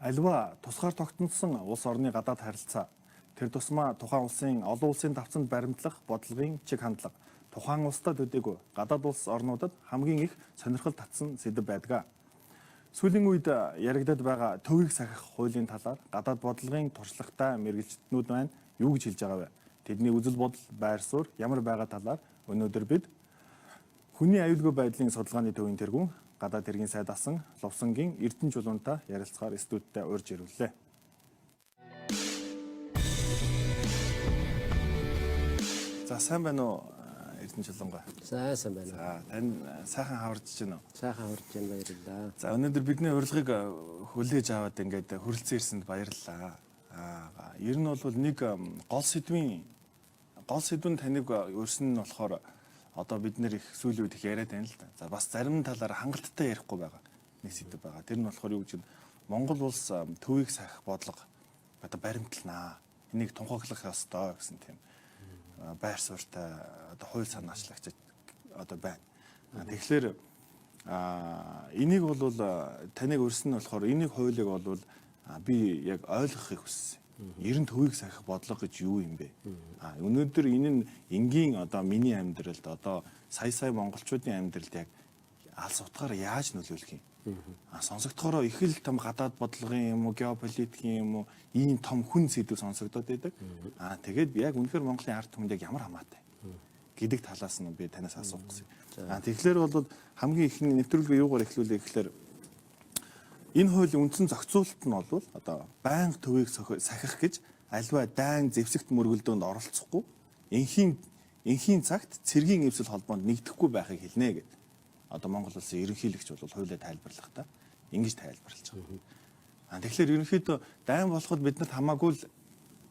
Аливаа тусгаар тогтносон улс орны гадаад харилцаа тэр тусмаа тухайн улсын олон улсын давцанд баримтлах бодлогын чиг хандлага тухайн улсдад төдийгүй гадаад улс орнуудад хамгийн их сонирхол татсан сэдэв байдаг. Сүүлийн үед яригдаад байгаа төвийг сахих хуулийн талаар гадаад бодлогын туршлагатай мэрэгчлэтнүүд маань юу гэж хэлж байгаа вэ? Тэдний үзэл бодол, байр суурь ямар байгаа талаар өнөөдөр бид хүний аюулгүй байдлын судалгааны төвийн тэргүүн гадаад хэргийн сайд асан Лувсангийн Эрдэнэ чулуунтай ярилцахаар студидтэй урьж ирвэлээ. За сайн байна уу Эрдэнэ чулуунгаа? Сайн байна. За тань сайхан хаварч байна уу? Сайхан хаварч байна, баярлалаа. За өнөөдөр бидний урилгыг хүлээж аваад ингээд хүрэлцэн ирсэнд баярлалаа. Ер нь бол нэг гол сэдвэн таныг өрсөн нь болохоор одоо бид нэр их сүүлийн үед их яриад байна л да. За бас зарим талаар хангалттай ярихгүй байгаа нэг сэдв байгаа. Тэр нь болохоор юу гэж Монгол улс төвийг сахих бодлого одоо баримтлнаа. Энийг тунхаглах ёстой гэсэн тийм байр суурьтай одоо хууль санаачлагч одоо байна. Тэгэхээр энийг бол таныг өрсөн нь болохоор энийг хуулийг бол би яг ойлгохыг хүссэн. Ер нь төвийг сахих бодлого гэж юу юм бэ? Өнөөдөр энэ нь энгийн одоо миний амьдралд одоо сая монголчуудын амьдралд яг алс утгаараа яаж нөлөөлөх юм? Сонсогдохороо их л том гадаад бодлогын юм уу, геополитикийн юм уу, ийм том хүн сэдв сонсогдоод байдаг. Тэгээд яг үнэхээр Монголын ард түмэнд яг ямар хамаатай гэдэг талаас нь би танаас асуух гэсэн. Тэгэхээр бол хамгийн ихний нэвтрүүлгээ юугаар эхлүүлээ гэхээр энэ хуулийн үндсэн зохицуулалт нь бол одоо байнга төвийг сахих гэж альва дайн зэвсэгт мөргөлдөөнд оролцохгүй энхийн цагт цэргийн эвсэл холбоонд нэгдэхгүй байхыг хэлнэ гэдэг. Одоо Монгол улсын ерөнхийлөгч бол хуулиа тайлбарлахдаа ингэж тайлбарлаж байгаа. Тэгэхээр ерөнхийдөө дайн болоход биднэрт хамаагүй л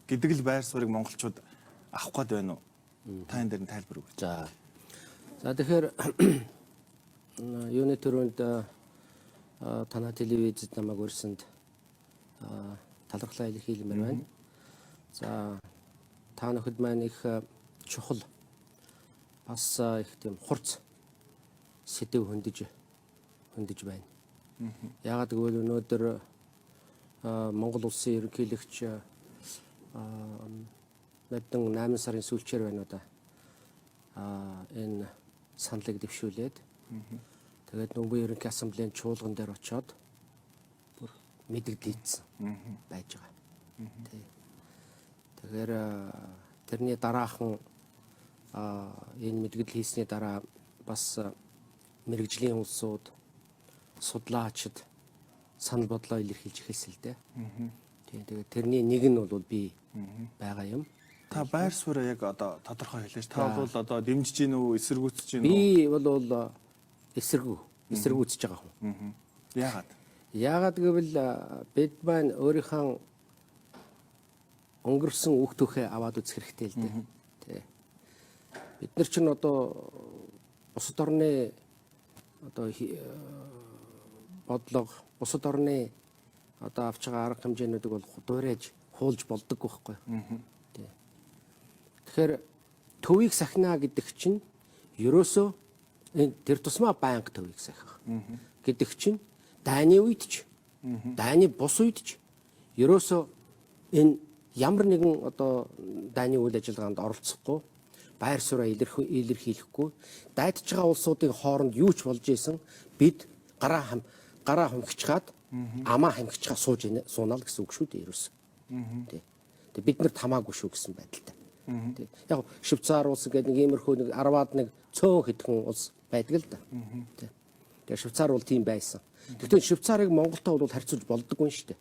гэдэг л байр суурийг монголчууд авах гээд байна уу? Та энэ дээр нь тайлбар өгөөч. За тэгэхээр юуны төрөнд танай телевизэд намайг өрсөнд талархлаа илэрхийлмээр байна. За та нөхөд маань их чухал бас их тийм хурц сэдв хөндөж байна. Яагаад гэвэл өнөөдөр Монгол улсын ерөнхийлөгч мэдэн 8 сарын сүүлчээр байна уу да. Энэ саналыг дэвшүүлээд тэгээд Нөмбө ерөнхий ассамблеийн чуулган дээр очиод бүр мэдэгдэл хийсэн байж байгаа. Тэгэхээр тэрний дараахан энэ мэдэгдэл хийсний дараа бас мэрэгжлийн улсууд судлаачид санал бодлоо илэрхийлж эхэлсэн л дээ. Тэгээд тэрний нэг нь бол би байгаа юм. Та байр сууриа яг одоо тодорхой хэлээч. Та бол одоо дэмжиж гин үү, эсэргүүцэж гин үү? Би бол эсэргүүцэж байгаа хүн. Яагаад? Яагаад гэвэл бид маань өөрийнхөө өнгөрсөн үг түүхээ аваад үзэх хэрэгтэй л дээ. Тэ. Бид нар ч н одоо бусад орны одоо бодлого, бусад орны одоо авч байгаа арга хэмжээнүүдийг бол дуурайж хуулж болдог байхгүй. Тэ. Тэгэхээр төвийг сахина гэдэг чинь ерөөсөө тэр тусмаа байнга төвийг сахих гэдэг чинь дайны үед ч дайны бус үед ч ерөөсөө энэ ямар нэгэн одоо дайны үйл ажиллагаанд оролцохгүй байр сууриа илэрхийлэхгүй дайдж байгаа улсуудын хооронд юу ч болж исэн бид гараа хумхичгаад амаа хамхичгаа суунаа л гэсэн үг шүү дээ ерөөсөө. Тэг бид нар тамаагүй шүү гэсэн байдалтай. Яг Швейцар улс гэдэг нэг иймэрхүү нэг 10-аад нэг цөөн хэдхэн улс байдаг л да. Тэгээ Швейцар бол тийм байсан. Тэгвэл Швейцарыг Монголтой бол харьцуулж болдоггүй шүү дээ.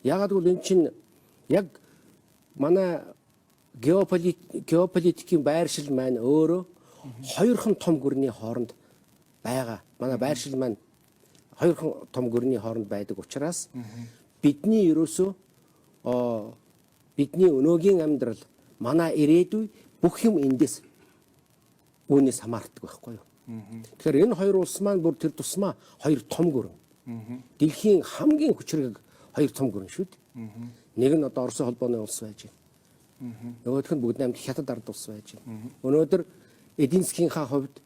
Ягаад гэвэл эн чинь яг манай геополитикийн байршил маань өөрөө хоёрхан том гүрний хооронд байгаа. Манай байршил маань хоёрхан том гүрний хооронд байдаг учраас бидний ерөөсөө бидний өнөөгийн амьдрал манай ирээдүй бүх юм эндээс үүнээс хамаардаг байхгүй юу? Тэгэхээр энэ хоёр улс маань бүр тэр тусмаа хоёр том гүрэн. Дэлхийн хамгийн хүчрэг хоёр том гүрэн шүү дээ. Нэг нь одоо Оросын холбооны улс байж байна. Нөгөөх нь Бүгд найрамдах Хятад ард улс байж байна. Өнөөдөр эдийн засгийнхаа хувьд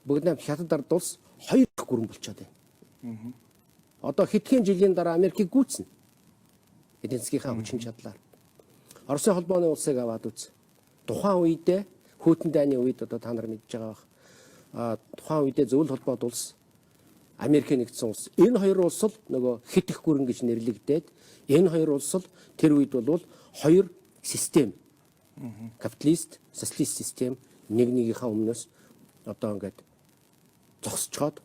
Бүгд найрамдах Хятад ард улс хоёр дахь гүрэн болчиход байна. одоо хэдхэн жилийн дараа Америкийг гүйцэнэ. Эдийн засгийнхаа хүчин чадлаар. Оросын холбооны улсыг аваад үз. Тухайн үедээ Хүйтэн дайны үед одоо та нар мэдж байгаа бах. Тухайн үедээ зөвлөлт холбоот улс, Америк нэгдсэн улс. Энэ хоёр улс л нөгөө хит их гүрэн гэж нэрлэгдээд энэ хоёр улс л тэр үед бол хоёр систем. Капиталист, социалист систем нэгнийхээ өмнөөс одоо ингээд зогсчоод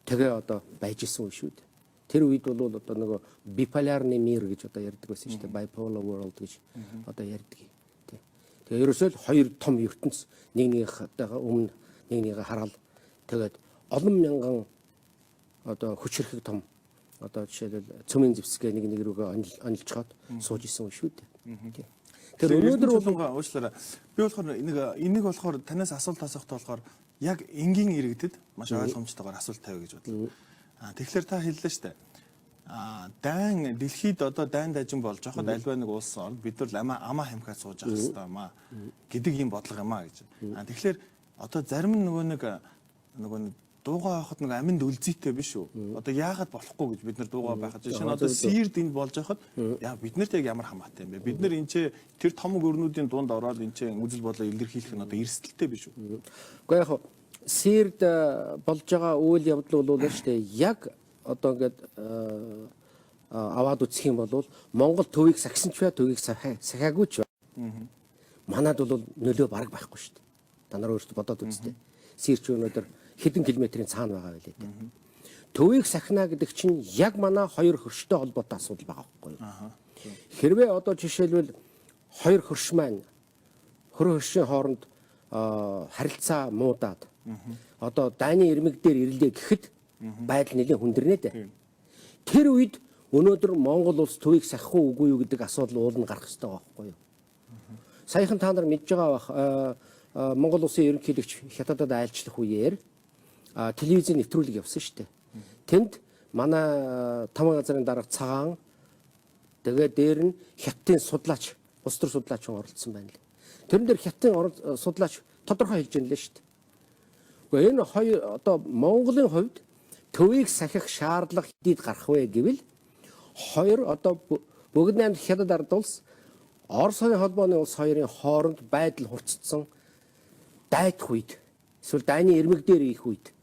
тэгээ одоо байж исэн үе шүү дээ. Тэр үед бол одоо нөгөө биполярны мир гэж одоо ярьдаг байсан шүү дээ. Bipolar world гэж одоо ярьдаг. Тэгээ ерөөсөө л хоёр том ертөнц нэгнийхээ өмнө нэгнийгээ хараал тэгээд олон мянган одоо хүч хэрхэг том одоо жишээлбэл цөмийн зэвсгээ нэг рүүгээ онилчоод сууж исэн үе шүү дээ. Тэр өнөөдөр болонгаа уучлаарай. Би болохоор энийг болохоор танаас асуулт асуухтай болохоор яг энгийн иргэдэд маш ойлгомжтойгоор асуулт тавь гэж бодлоо. Тэгэхээр та хэллээ шүү дээ. Дайн дэлхийд одоо дайн дажин болж байхад альва нэг улс орн бид нар амаа хамхаад сууж явах хэрэгтэй юм аа гэдэг юм бодлого юм аа гэж. Тэгэхээр одоо зарим нэг дуугаа авахд нэг аминд үлзийтэй биш үү? Одоо яагаад болохгүй гэж бид нар дуугаа байхад жишээ нь одоо сэрд энд болж байхад яа бид нарт яг ямар хамаатай юм бэ? Бид нар энэ тэр том гөрнүүдийн дунд ороод энэ үзэл бодлоо илэрхийлэх нь одоо эрсдэлтэй биш үү? Гэхдээ яг сэрд болж байгаа үйл явдал бол шүү дээ. Яг одоо ингээд аваад үзэх юм бол Монгол төвийг сахисан ч бай, төвийг сахиагүй ч бай. Манад бол нөлөө бараг байхгүй шүү дээ. Та нар өөрсдөө бодоод үзтээ. Сэрч өнөөдөр хэдэн километрийн цаана байгаа байлээ дээ. Төвийг сахина гэдэг чинь яг манай хоёр хөрштэй холбоотой асуудал байгаа байхгүй юу? Хэрвээ одоо жишээлбэл хоёр хөрш маань хөршийн хооронд харилцаа муудаад одоо дайны ирмэг дээр ирлээ гэхэд байдал нэлээд хүндэрнэ дээ. Тэр үед өнөөдөр Монгол улс төвийг сахих уугүй юу гэдэг асуудал уулна гарах хэрэгтэй байхгүй юу? Саяхан та нар мэдж байгаа бах Монгол улсын ерөнхийлөгч Хятадад айлчлах үеэр телевизийн нэвтрүүлэг явсан шүү дээ. Тэнд манай тамга газрын дарга цагаан тэгээ дээр нь хятадын судлаач, улс төр судлаач оролцсон байна лээ. Тэрэн дээр хятадын судлаач тодорхой хэлж байна лээ шүү дээ. Гэхдээ энэ хоёр одоо Монголын хувьд төвийг сахих шаардлага хэдийд гарах вэ гэвэл хоёр одоо бүгд найрамд Хятад ард улс Оросын холбооны улс хоёрын хооронд байдал хурцсан дайдах үед эсвэл дайны ирмэг дээр их үед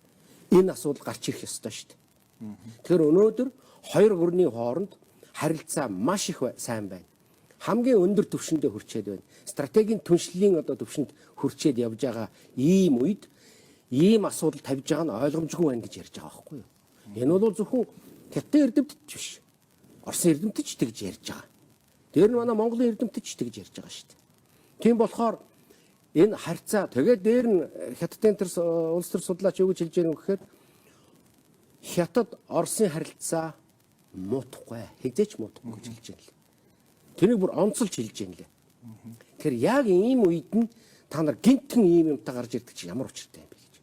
энэ асуудал гарч ирэх ёстой шүү дээ. Тэгэхээр өнөөдөр хоёр гүрний хооронд харилцаа маш их сайн байна. Хамгийн өндөр түвшиндээ хүрчээд байна. Стратегийн түншлэлийн одоо түвшинд хүрчээд явж байгаа ийм үед ийм асуудал тавьж байгаа нь ойлгомжгүй байна гэж ярьж байгаа байхгүй юу? Энэ бол зөвхөн Хятадын эрдэмтэд биш. Оросын эрдэмтэд ч тэгж ярьж байгаа. Тэр нь манай Монголын эрдэмтэд ч тэгж ярьж байгаа шүү дээ. Тийм болохоор энэ харьцаа тэгээд дээр нь Хятадын тэр улс төр судлаач юу гэж хэлж байгаа юм гэхээр Хятад Оросын харилцаа муутахгүй, хязгаарч муутахгүй гэж хэлж байна лээ. Тэрийг бүр онцолж хэлж байна лээ. Тэгэхээр яг ийм үед нь та нар гинтхэн ийм юмтай гарч ирдэг чи ямар учиртай юм бэ гэж.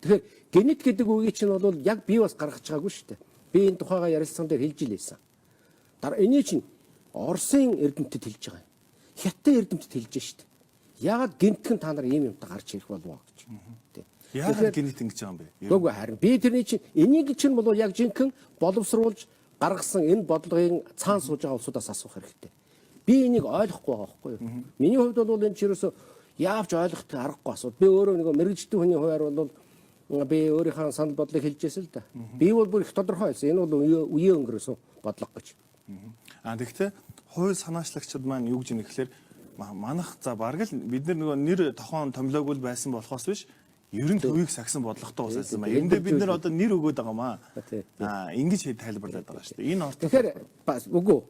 Тэгэхээр генет гэдэг үгийг чинь бол яг би бас гаргаж байгаагүй шүү дээ. Би энэ тухайга ярилцсан дээр хэлж илээсэн. Энийг чинь Оросын эрдэмтэд хэлж байгаа юм. Хятадын эрдэмтэд хэлж шүү дээ. Яагаад гинтхэн та нар ийм юмтай гарч ирэх болов гэж. Яагаад гинт ингэж байгаа юм бэ? Үгүй харин би тэрний чинь энийг чинь бол яг жинхэнэ боловсруулж гаргасан энэ бодлогын цаана сууж байгаа улсуудаас асуух хэрэгтэй. Би энийг ойлгохгүй байгаа байхгүй юу? Миний хувьд бол энэ ч ерөөсөө яавч ойлгох аргагүй асуудал. Би өөрөө нэг мэрэгжлийн хүний хувьар бол би өөрийнхөө санал бодлыг хэлжсэн л да. Би бол бүр их тодорхой хэлсэн. Энэ бол үеийн өнгөрөөсөн бодлого гэж. Тэгэхдээ хууль санаачлагчид маань юу гэж нэхлээр манах за бараг л бид нар нэр тохон томлоогүй байсан болохоос биш ер нь төвийг сагсан бодлоготой ус байсан маа. Эндээ бид нар одоо нэр өгөөд байгаа маа. Ингэж тайлбарлаад байгаа шүү дээ. Энэ орт. Тэгэхээр бас үгүй.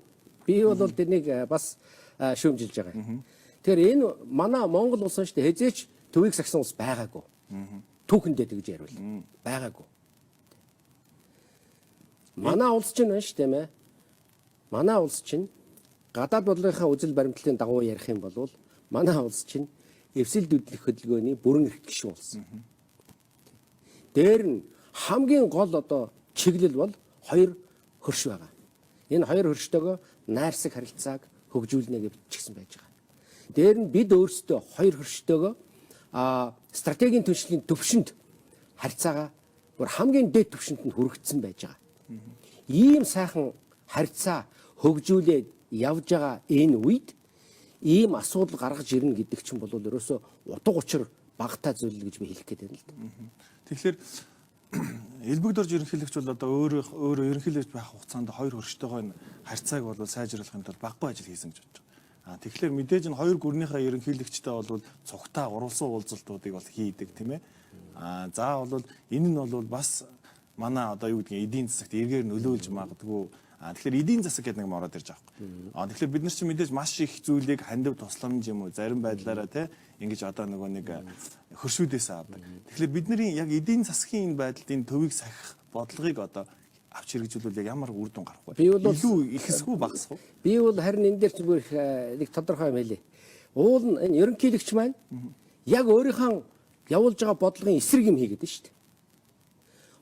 Би бол тэрнийг бас шүүмжилж байгаа юм. Тэгэхээр энэ манай Монгол улс шүү дээ. Хэзээч төвийг сагсан улс байгаагүй. Түүхэндээ тэгж яриул. Байгаагүй. Манай улс чинь байна шүү дээ мэ. Манай улс чинь гадаад бодлогынхаа үзэл баримтлалын дагуу ярих юм бол манай улс чинь эвсэл дүүдлэх хөдөлгөөний бүрэн эрх гишүүн улс. Дээр нь хамгийн гол одоо чиглэл бол хоёр хөрш байгаа. Энэ хоёр хөрштөөгөө найрсаг харилцааг хөгжүүлнэ гэж бичсэн байж байгаа. Дээр нь бид өөрсдөө хоёр хөрштөөгөө стратегийн түншлэлийн төвшөнд харьцаагаа бүр хамгийн дээд түвшинд нь хүрэгдсэн байж байгаа. Ийм сайхан харьцаа хөгжүүлээд явж байгаа энэ үед ийм асуудал гаргаж ирнэ гэдэг чинь бол ерөөсөө утга учир багтаа зүйл гэж би хэлэх гээд байна л да. Тэгэхээр элбэгдорж ерөнхийлөгч бол одоо өөрөө ерөнхийлөгч байх хугацаанд хоёр хөрштэйгөө харьцааг бол сайжруулахын тулд баггүй ажил хийсэн гэж бодож байгаа. Тэгэхээр мэдээж энэ хоёр гүрнийхээ ерөнхийлөгчтэй бол цугтаа уралсан уулзалтуудыг бол хийдэг тийм ээ. За бол энэ нь бол бас манай одоо юу гэдгийг эдийн засагт эргээр нөлөөлж магадгүй. Тэгэхээр эдийн засаг гэдэг нэг юм ороод ирж байгаа юм. Тэгэхээр бид нар чинь мэдээж маш их зүйлийг хандив тусламж юм уу зарим байдлаараа те ингэж одоо нөгөө нэг хөршүүдээс авдаг. Тэгэхээр бидний яг эдийн засгийн энэ байдалд энэ төвийг сахих бодлогыг одоо авч хэрэгжүүлвэл яг ямар үр дүн гарах вэ? Илүү ихсэх үү багасах уу? Би бол харин энэ дээр зүгээр нэг тодорхой юм хэлээ. Уул нь энэ ерөнхийлөгч маань яг өөрийнхөө явуулж байгаа бодлогын эсрэг юм хийгээд шүү дээ.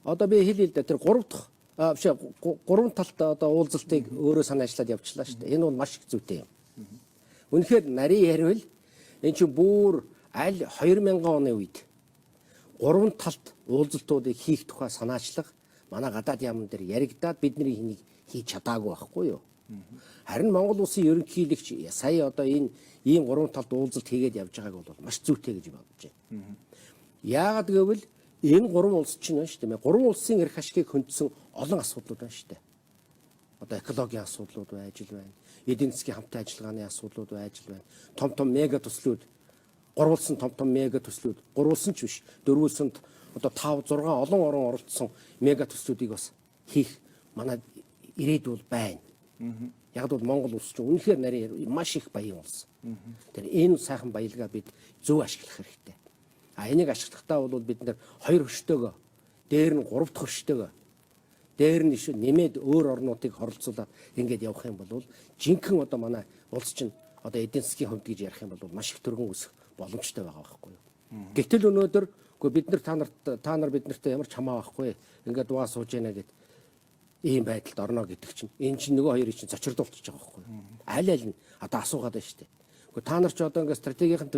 Одоо би хэлээ л да тэр 3 талтай одоо уулзалтыг өөрөө санаачлаад явуулчлаа шүү дээ. Энэ бол маш их зүйтэй юм. Үнэхээр нарийн ярил энэ чинь бүр аль 2000 оны үед 3 талт уулзалтуудыг хийх тухай санаачлага манай гадаад яамн дээр яригадаад бидний хэнийг хийж чадаагүй байхгүй юу? Харин Монгол улсын ерөнхийлөгч сая одоо энэ ийм 3 талт уулзалт хийгээд явж байгааг бол маш зүйтэй гэж бодож байна. Яагаад гэвэл энэ 3 улс чинь байна шүү дээ. 3 улсын эрх ашигыг хөндсөн олон асуудлууд байна шүү дээ. Одоо экологийн асуудлууд байж байна. Эдийн засгийн хамтын ажиллагааны асуудлууд байж байна. Том мега төслүүд, 3 улсын том мега төслүүд, 3 улсын ч биш, 4 улсанд одоо 5 6 олон орон оролцсон мега төслүүдийг бас хийх манай ирээдүйд байна. Яг бол Монгол улс чинь үнэхээр нарийн маш их баян улс. Тэр энэ сайхан баялгаа бид зөв ашиглах хэрэгтэй. Энийг ашиглахдаа бол бид нэр 2 хөрштөөгөө, дээр нь 3 дахь хөрштөөгөө, дээр нь нэмээд өөр орнуудыг хоролцуулаад ингэж явах юм бол жинхэнэ одоо манай улс чинь одоо эдийн засгийн хувьд гэж ярих юм бол маш их төргөн өсөх боломжтой байгаа байхгүй юу. Гэтэл өнөөдөр бид нар та нар бид нартай ямар ч хамаа байхгүй. Ингээд дугаа сууж яана гэд ийм байдалд орно гэдэг чинь энэ чинь нөгөө хоёрыг чинь зочирлуулчих байгаа байхгүй юу. Аль нь одоо асуугаад байна шүү дээ. Та нар ч одоо ингээд стратегийн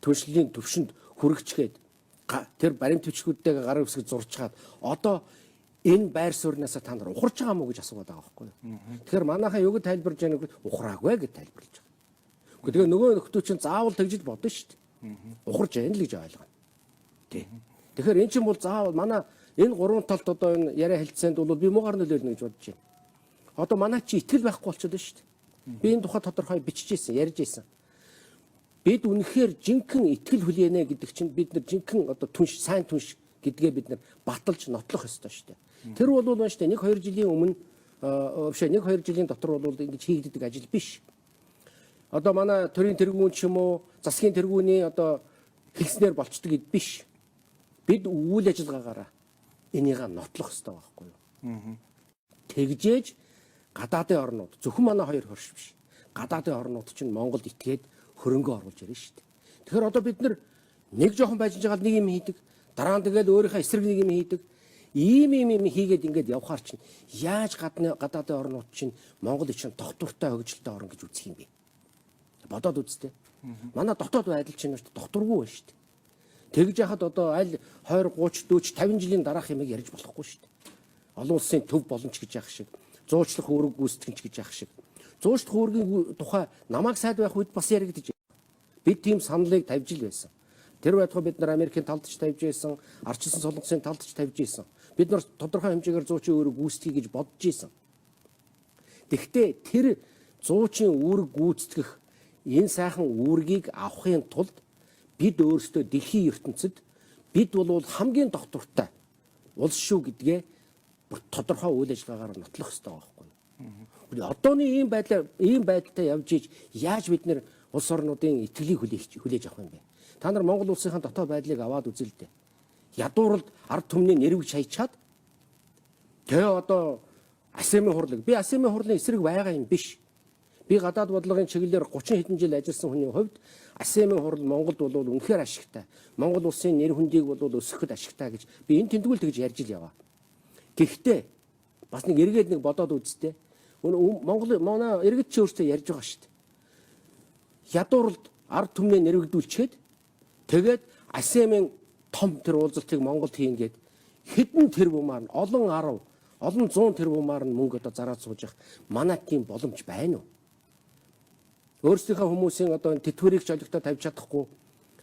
түншлэлийн төвшөнд хүрэгчгээд тэр баримт бичгүүдтэйгээ гарын үсэг зурчгаад одоо энэ байр сууриасаа та нар ухарч байгаа мó гэж асуугаад байгаа байхгүй юу. Тэгэхээр манайхаа юу гэж тайлбарж яана гэвэл ухраагүй гэж тайлбарлаж байгаа. Тэгээ нөгөө нөхдөө чинь заавал тэгж бодно шүү дээ. Ухарж яана л гэж ойлгоно. Тий. Тэгэхээр эн чинь бол заавал манай энэ 3 талт одоо энэ яриа хэлцээнд бол би муугар нөлөөлнө гэж бодож байна. Одоо манай чи итгэл байхгүй болчиход байна шүү дээ. Би энэ тухай тодорхой бичижсэн, ярьж ийсэн. Бид үнэхээр жинхэнэ итгэл хүлээнэ гэдэг чинь бид нар жинхэнэ одоо сайн түнш гэдгээ бид нар баталж нотлох ёстой шүү дээ. Тэр бол байна шүү дээ. 1-2 жилийн өмнө биш 1-2 жилийн дотор бол ингэж хийгддэг ажил биш. Одоо манай төрийн тэргүүн ч юм уу засгийн тэргүүний одоо хэлснээр болцдог гэд биш. Бид үйл ажиллагаагаараа энийг нотлох ёстой байхгүй юу? Тэгжээж гадаадын орнууд зөвхөн манай хоёр хөрш биш. Гадаадын орнууд чинь Монголд итгээд хөрөнгө оруулж ирнэ шүү дээ. Тэгэхээр одоо бид нэг жоохон байж байгаа нэг юм хийдэг. Дараа нь тэгээд өөрийнхөө эсрэг нэг юм хийдэг. Ийм хийгээд ингээд явхаар чинь яаж гадаадын орнууд чинь Монгол чинь тогтвортой хөгжилтэй орн гэж үзэх юм бэ? Бодоод үзтээ. Манай дотоод байдал чинь докторгүй байна шүү дээ. Тэгж яхад одоо аль 20 30 40 50 жилийн дараах юмыг ярьж болохгүй шүү дээ. Олон улсын төв боломж гэж яах шиг, зуучлах үүрэг гүйцэтгэж гэж яах шиг. Зуучлах үүргийн тухай намайг сайд байх үед бас яригдчих. Бид тийм саналыг тавьж ил байсан. Тэр байтугай бид нар Америкийн талд ч тавьж байсан, арчилсан солонгосын талд ч тавьж байсан. Бид нар тодорхой хэмжээгээр зуучин үүрэг гүйцэтгэе гэж бодож байсан. Тэгэхдээ тэр зуучин үүрэг гүйцэтгэх энэ сайхан үүргийг авахын тулд бид өөрсдөө дэлхийн ертөнцид бид бол хамгийн доктортой улс шүү гэдгээ тодорхой үйл ажиллагаагаар нотлох хэрэгтэй байхгүй юу? Одооны ийм байдалтай явж иж яаж бид нэр улс орнуудын итгэлийг хүлээж авах юм бэ? Та нар Монгол улсынхаа дотоод байдлыг аваад үзэл дээ. Ядууралд ард түмний нэрвэг шаячаад тэгээ одоо АСЕМ-ийн хурлыг би АСЕМ-ийн хурлын эсрэг байгаа юм биш. Би гадаад бодлогын чиглэлээр 30 хэдэн жил ажилласан хүний хувьд АСЕМ-ийн хурал Монголд бол үнэхээр ашигтай. Монгол улсын нэр хүндийг бол өсгөхөд ашигтай гэж би энэ тэмдгүүл тэгж ярьж ил яваа. Гэхдээ бас нэг эргээд нэг бодоод үзтээ. Монгол манай иргэд ч өөртөө ярьж байгаа шүү дээ. Ядууралд ард түмнээ нэрвэгдүүлчихэд тэгээд АСЕМ-ийн том тэр уулзалтыг Монголд хийнгээд хэдэн тэрбум маань олон 10 олон 100 тэрбумаар нь мөнгө одоо зараад сууж явах манай тийм боломж байна уу? Өөрсдийнхөө хүмүүсийн одоо тэтгэврийг ч олигтой тавьж чадахгүй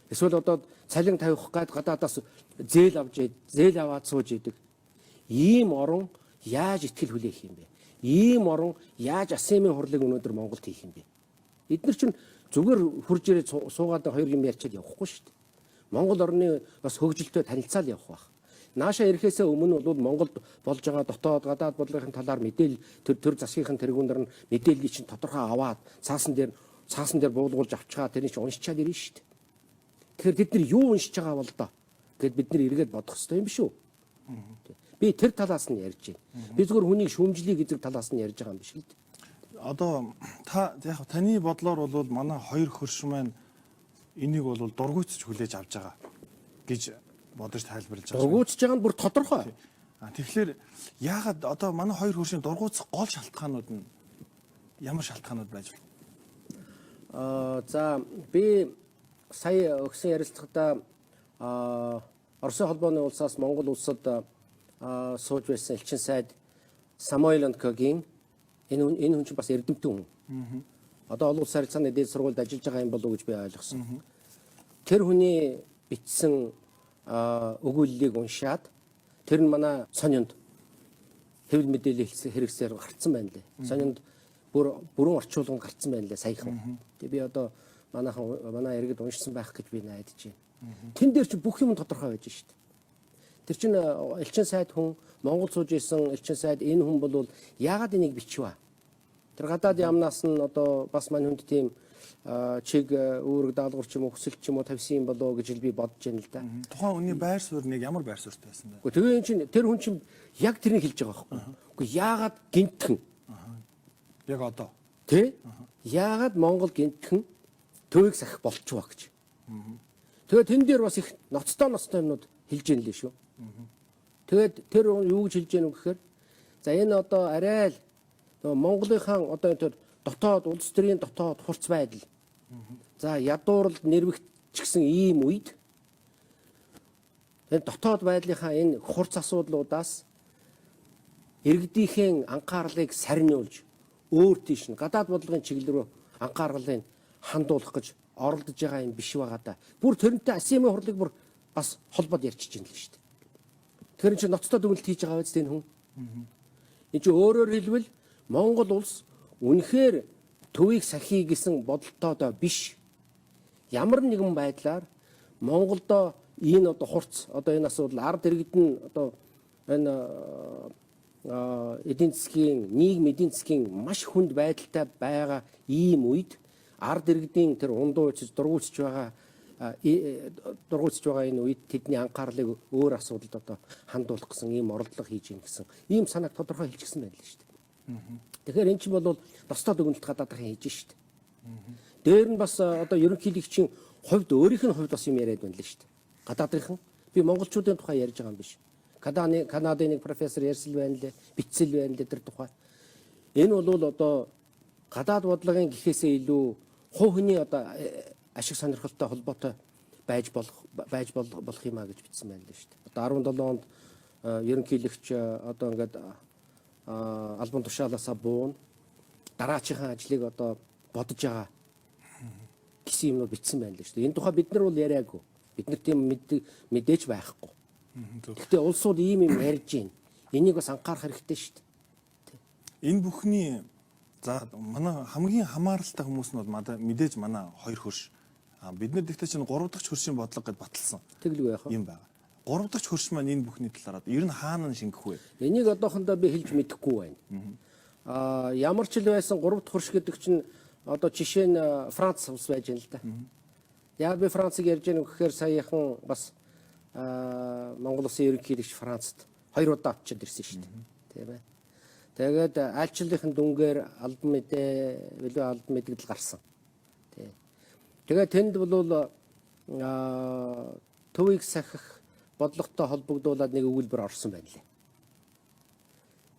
эсвэл одоо цалин тавих гээд гадаадаас зээл аваад сууж идэг. Ийм орон яаж итгэл хүлээх юм бэ? Ийм орон яаж асемийн хурлыг өнөөдөр Монголд хийх юм бэ? Эдгээр чинь зүгээр хурж ирээд суугаад хоёр юм ярьчаад явахгүй шүү дээ. Монгол орны бас хөгжилтэй танилцаал явах байх. Нааша ирэхээс өмнө бол Монголд болж байгаа дотоод гадаад бодлогын талаар мэдээлэл төр засгийн тэргүүнээр нь мэдээллийг чинь тодорхой аваад цаасан дээр буулгуулж авчгаа тэрийг чинь уншичаад ирнэ шүү дээ. Тэгэхээр бид нар юу уншиж байгаа бол доо гэд бид нар эргээд бодох хэрэгтэй юм биш үү? Би тэр талаас нь ярьж байна. Би зөвхөн хүнийг шүүмжлэх гэдэг талаас нь ярьж байгаа юм биш л дээ. Одоо яг таны бодлоор бол манай хоёр хөрш маань энийг бол дургуйцч хүлээж авч байгаа гэж бодож тайлбарлаж байгаа. Дургуйцж байгаа нь бүр тодорхой. Тэгэхээр яагаад одоо манай хоёр хөршийн дургуйцах гол шалтгаанууд нь ямар шалтгаанууд байж вэ? За би сая өгсөн ярилцлагада Оросын холбооны улсаас Монгол улсад сууж байсан элчин сайд Самуэль Онкогийн энэ хүн чинь бас эрдэмтэн хүн. Одоо олон улсын харилцааны дээд сургуульд ажиллаж байгаа юм болов уу гэж би ойлгосон. Тэр хүний бичсэн өгүүллийг уншаад тэр нь манай сонинд хэвлэл мэдээлэл хэрэгсээр гарцсан байна лээ. Сонинд бүрэн орчуулганд гарцсан байна лээ саяхан. Тэгээ би одоо манай иргэд уншсан байх гэж би найдаж байна. Тэн дээр чи бүх юм тодорхой байж шít. Тэр чин элчин сайд хүн Монгол сууж исэн элчин сайд энэ хүн бол яагаад энийг бичвэ? Тэр гадаад яамнаас нь одоо бас мань хүнд тийм чиг үүрэг даалгавар ч юм уу хүсэлт ч юм уу тавьсан юм болоо гэж би бодож байна л да. Тухайн хүний байр суурь нэг ямар байр суурьтай байсан бэ? Тэгээ энэ чин тэр хүн чин яг тэрийг хэлж байгаа байхгүй. Үгүй яагаад гинтхэн? Яг одоо. Тэ? Яагаад Монгол гинтхэн төвийг сахих болчихваа гэж. Тэгээ тэн дээр бас их ноцтой юмнууд хэлж яана лээ шүү. Тэгээд тэр юу гэж хэлж яана вэ гэхээр за энэ одоо арай л Монголынхаа одоо тэр дотоод улс төрийн дотоод хурц байдал. За ядуурл нэрвэгч гэсэн ийм үед энэ дотоод байдлынхаа энэ хурц асуудлуудаас иргэдийнхээ анхаарлыг сарниулж өөр тийш нь гадаад бодлогын чиглэл рүү анхаарлыг хандуулах гэж оролдож байгаа юм биш байгаа да. Бүр тэрнтэй асемийн хурлыг бүр бас холбоод ярьчих чинь л шүү дээ. Тэгэхээр энэ чинь ноцтой дүгнэлт хийж байгаа биз дээ энэ хүн. Энэ чинь өөрөөр хэлбэл Монгол улс үнэхээр төвийг сахий гэсэн бодолтойдоо биш. Ямар нэгэн байдлаар Монголдо энэ одоо хурц одоо энэ асуудал ард иргэд нь одоо энэ эдийн засгийн нийгмийн эдийн засгийн маш хүнд байдалтай байгаа ийм үед ард иргэдийн тэр ундууч дургуутж байгаа энэ үед тэдний анхаарлыг өөр асуудалд одоо хандуулах гэсэн ийм оролдлого хийж ийн гэсэн ийм санааг тодорхой хэлчихсэн байна л шүү дээ. Тэгэхээр эн чинь бол ностой дүгнэлт гадаадхан хийж шүү дээ. Дээр нь бас одоо ерөнхийлөгчийн хувьд өөрийнх нь хувьд бас юм яриад байна л шүү дээ. Гадаадынхан би монголчуудын тухай ярьж байгаа юм биш. Канадын нэг профессор ярьсан байна лээ, бичсэн байна лээ тэр тухай. Энэ бол одоо гадаад бодлогын гэхээсээ илүү хувь хүний одоо ашиг сонирхолтой холбоотой байж болох юм а гэж бичсэн байна лээ шүү дээ. Одоо 17 онд ерөнхийлөгч одоо ингээд албан тушаалаасаа буун дараачихан ажлыг одоо бодож байгаа гэсэн юмнууд бичсэн байна лээ шүү дээ. Энэ тухай бид нар бол яриаггүй. Бид нар тийм мэдээж байхгүй. Гэхдээ улсууд ийм юм ярьж байна. Энийг бас анхаарах хэрэгтэй шүү дээ. Энэ бүхний за манай хамгийн хамааралтай хүмүүс нь бол мэдээж манай хоёр хөрш. Бид нар гэхдээ чинь 3 дахь хөршийн бодлого гэд баталсан. Тэглгүй яах вэ? Юм байна. 3 дахь хөрш маань энэ бүхний талаар ер нь хаана шингэх вэ? Энийг одоохондоо би хэлж мэдэхгүй байна. Ямар ч л байсан 3 дахь хөрш гэдэг чинь одоо жишээ нь Франц улс байж байна л да. Яг би Францыг ярьж байгаа гэхээр саяхан бас Монгол улсын ерөнхийлөгч Францад 2 удаа очиж ирсэн шүү дээ. Тийм ээ. Тэгээд айлчлалын дүнгээр албан мэдээлэл гарсан. Тийм. Тэгээд тэнд бол төвийг сахих бодлоготой холбогдуулаад нэг өгүүлбэр орсон байна лээ.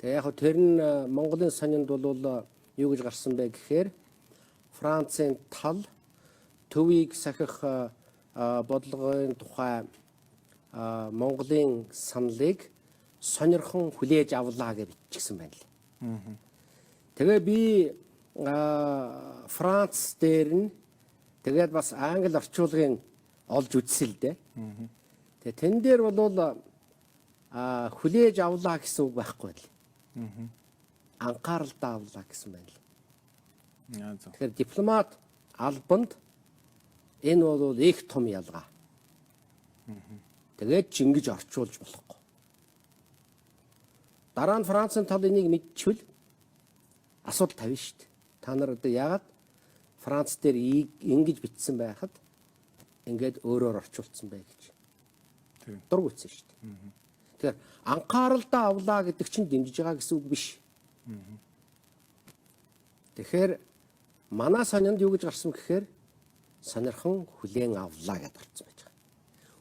Тэгээ яг тэр нь Монголын сонинд бол юу гэж гарсан бэ гэхээр Францын тал төвийг сахих бодлогын тухай Монголын саналыг сонирхон хүлээж авлаа гэж бичсэн байна лээ. Тэгээ би Франц дээр нь тэгээд бас англи орчуулгын олж үзсэн л дээ. Тэгээ тэн дээр бол хүлээж авлаа гэсэн үг байхгүй л. Анхааралтай авлаа гэсэн байна л. Тэгэхээр дипломат албанд энэ бол их том ялгаа. Тэгээд ч ингэж орчуулж болохгүй. Дараа нь Францын тал энийг мэдчихвэл асуудал тавина шүү дээ. Та нар одоо яагаад Франц дээр ингэж бичсэн байхад ингээд өөрөөр орчуулсан бай гэж. Дург үтсэн шүү дээ. Тэгэхээр анхааралтай авлаа гэдэг чинь дэмжиж байгаа гэсэн үг биш. Тэгэхээр манай сонинд юу гэж гарсан гэхээр сонирхон хүлээн авлаа гэдээ орсон байж байгаа.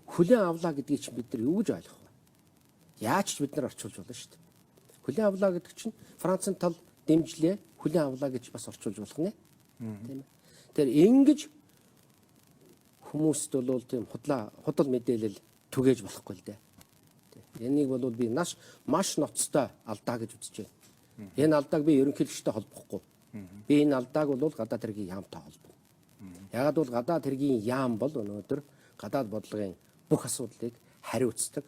Хүлээн авлаа гэдгийг чинь бид нар юу гэж ойлгох вэ? Яаж ч бид нар орчуулж болно шүү дээ. Хүлээн авлаа гэдэг чинь Францын тал дэмжлээ хүлээн авлаа гэж бас орчуулж болох нэ. Тийм ээ. Тэр ингэж хүмүүст бол тийм худал мэдээлэл түгээж болохгүй л дээ. Энийг бол би маш ноцтой алдаа гэж үзэж байна. Энэ алдааг би ерөнхийлөгчтэй холбохгүй. Би энэ алдааг бол гадаад хэргийн яамтай холбоо. Ягаад бол гадаад хэргийн яам бол өнөөдөр гадаад бодлогын бүх асуудлыг хариуцдаг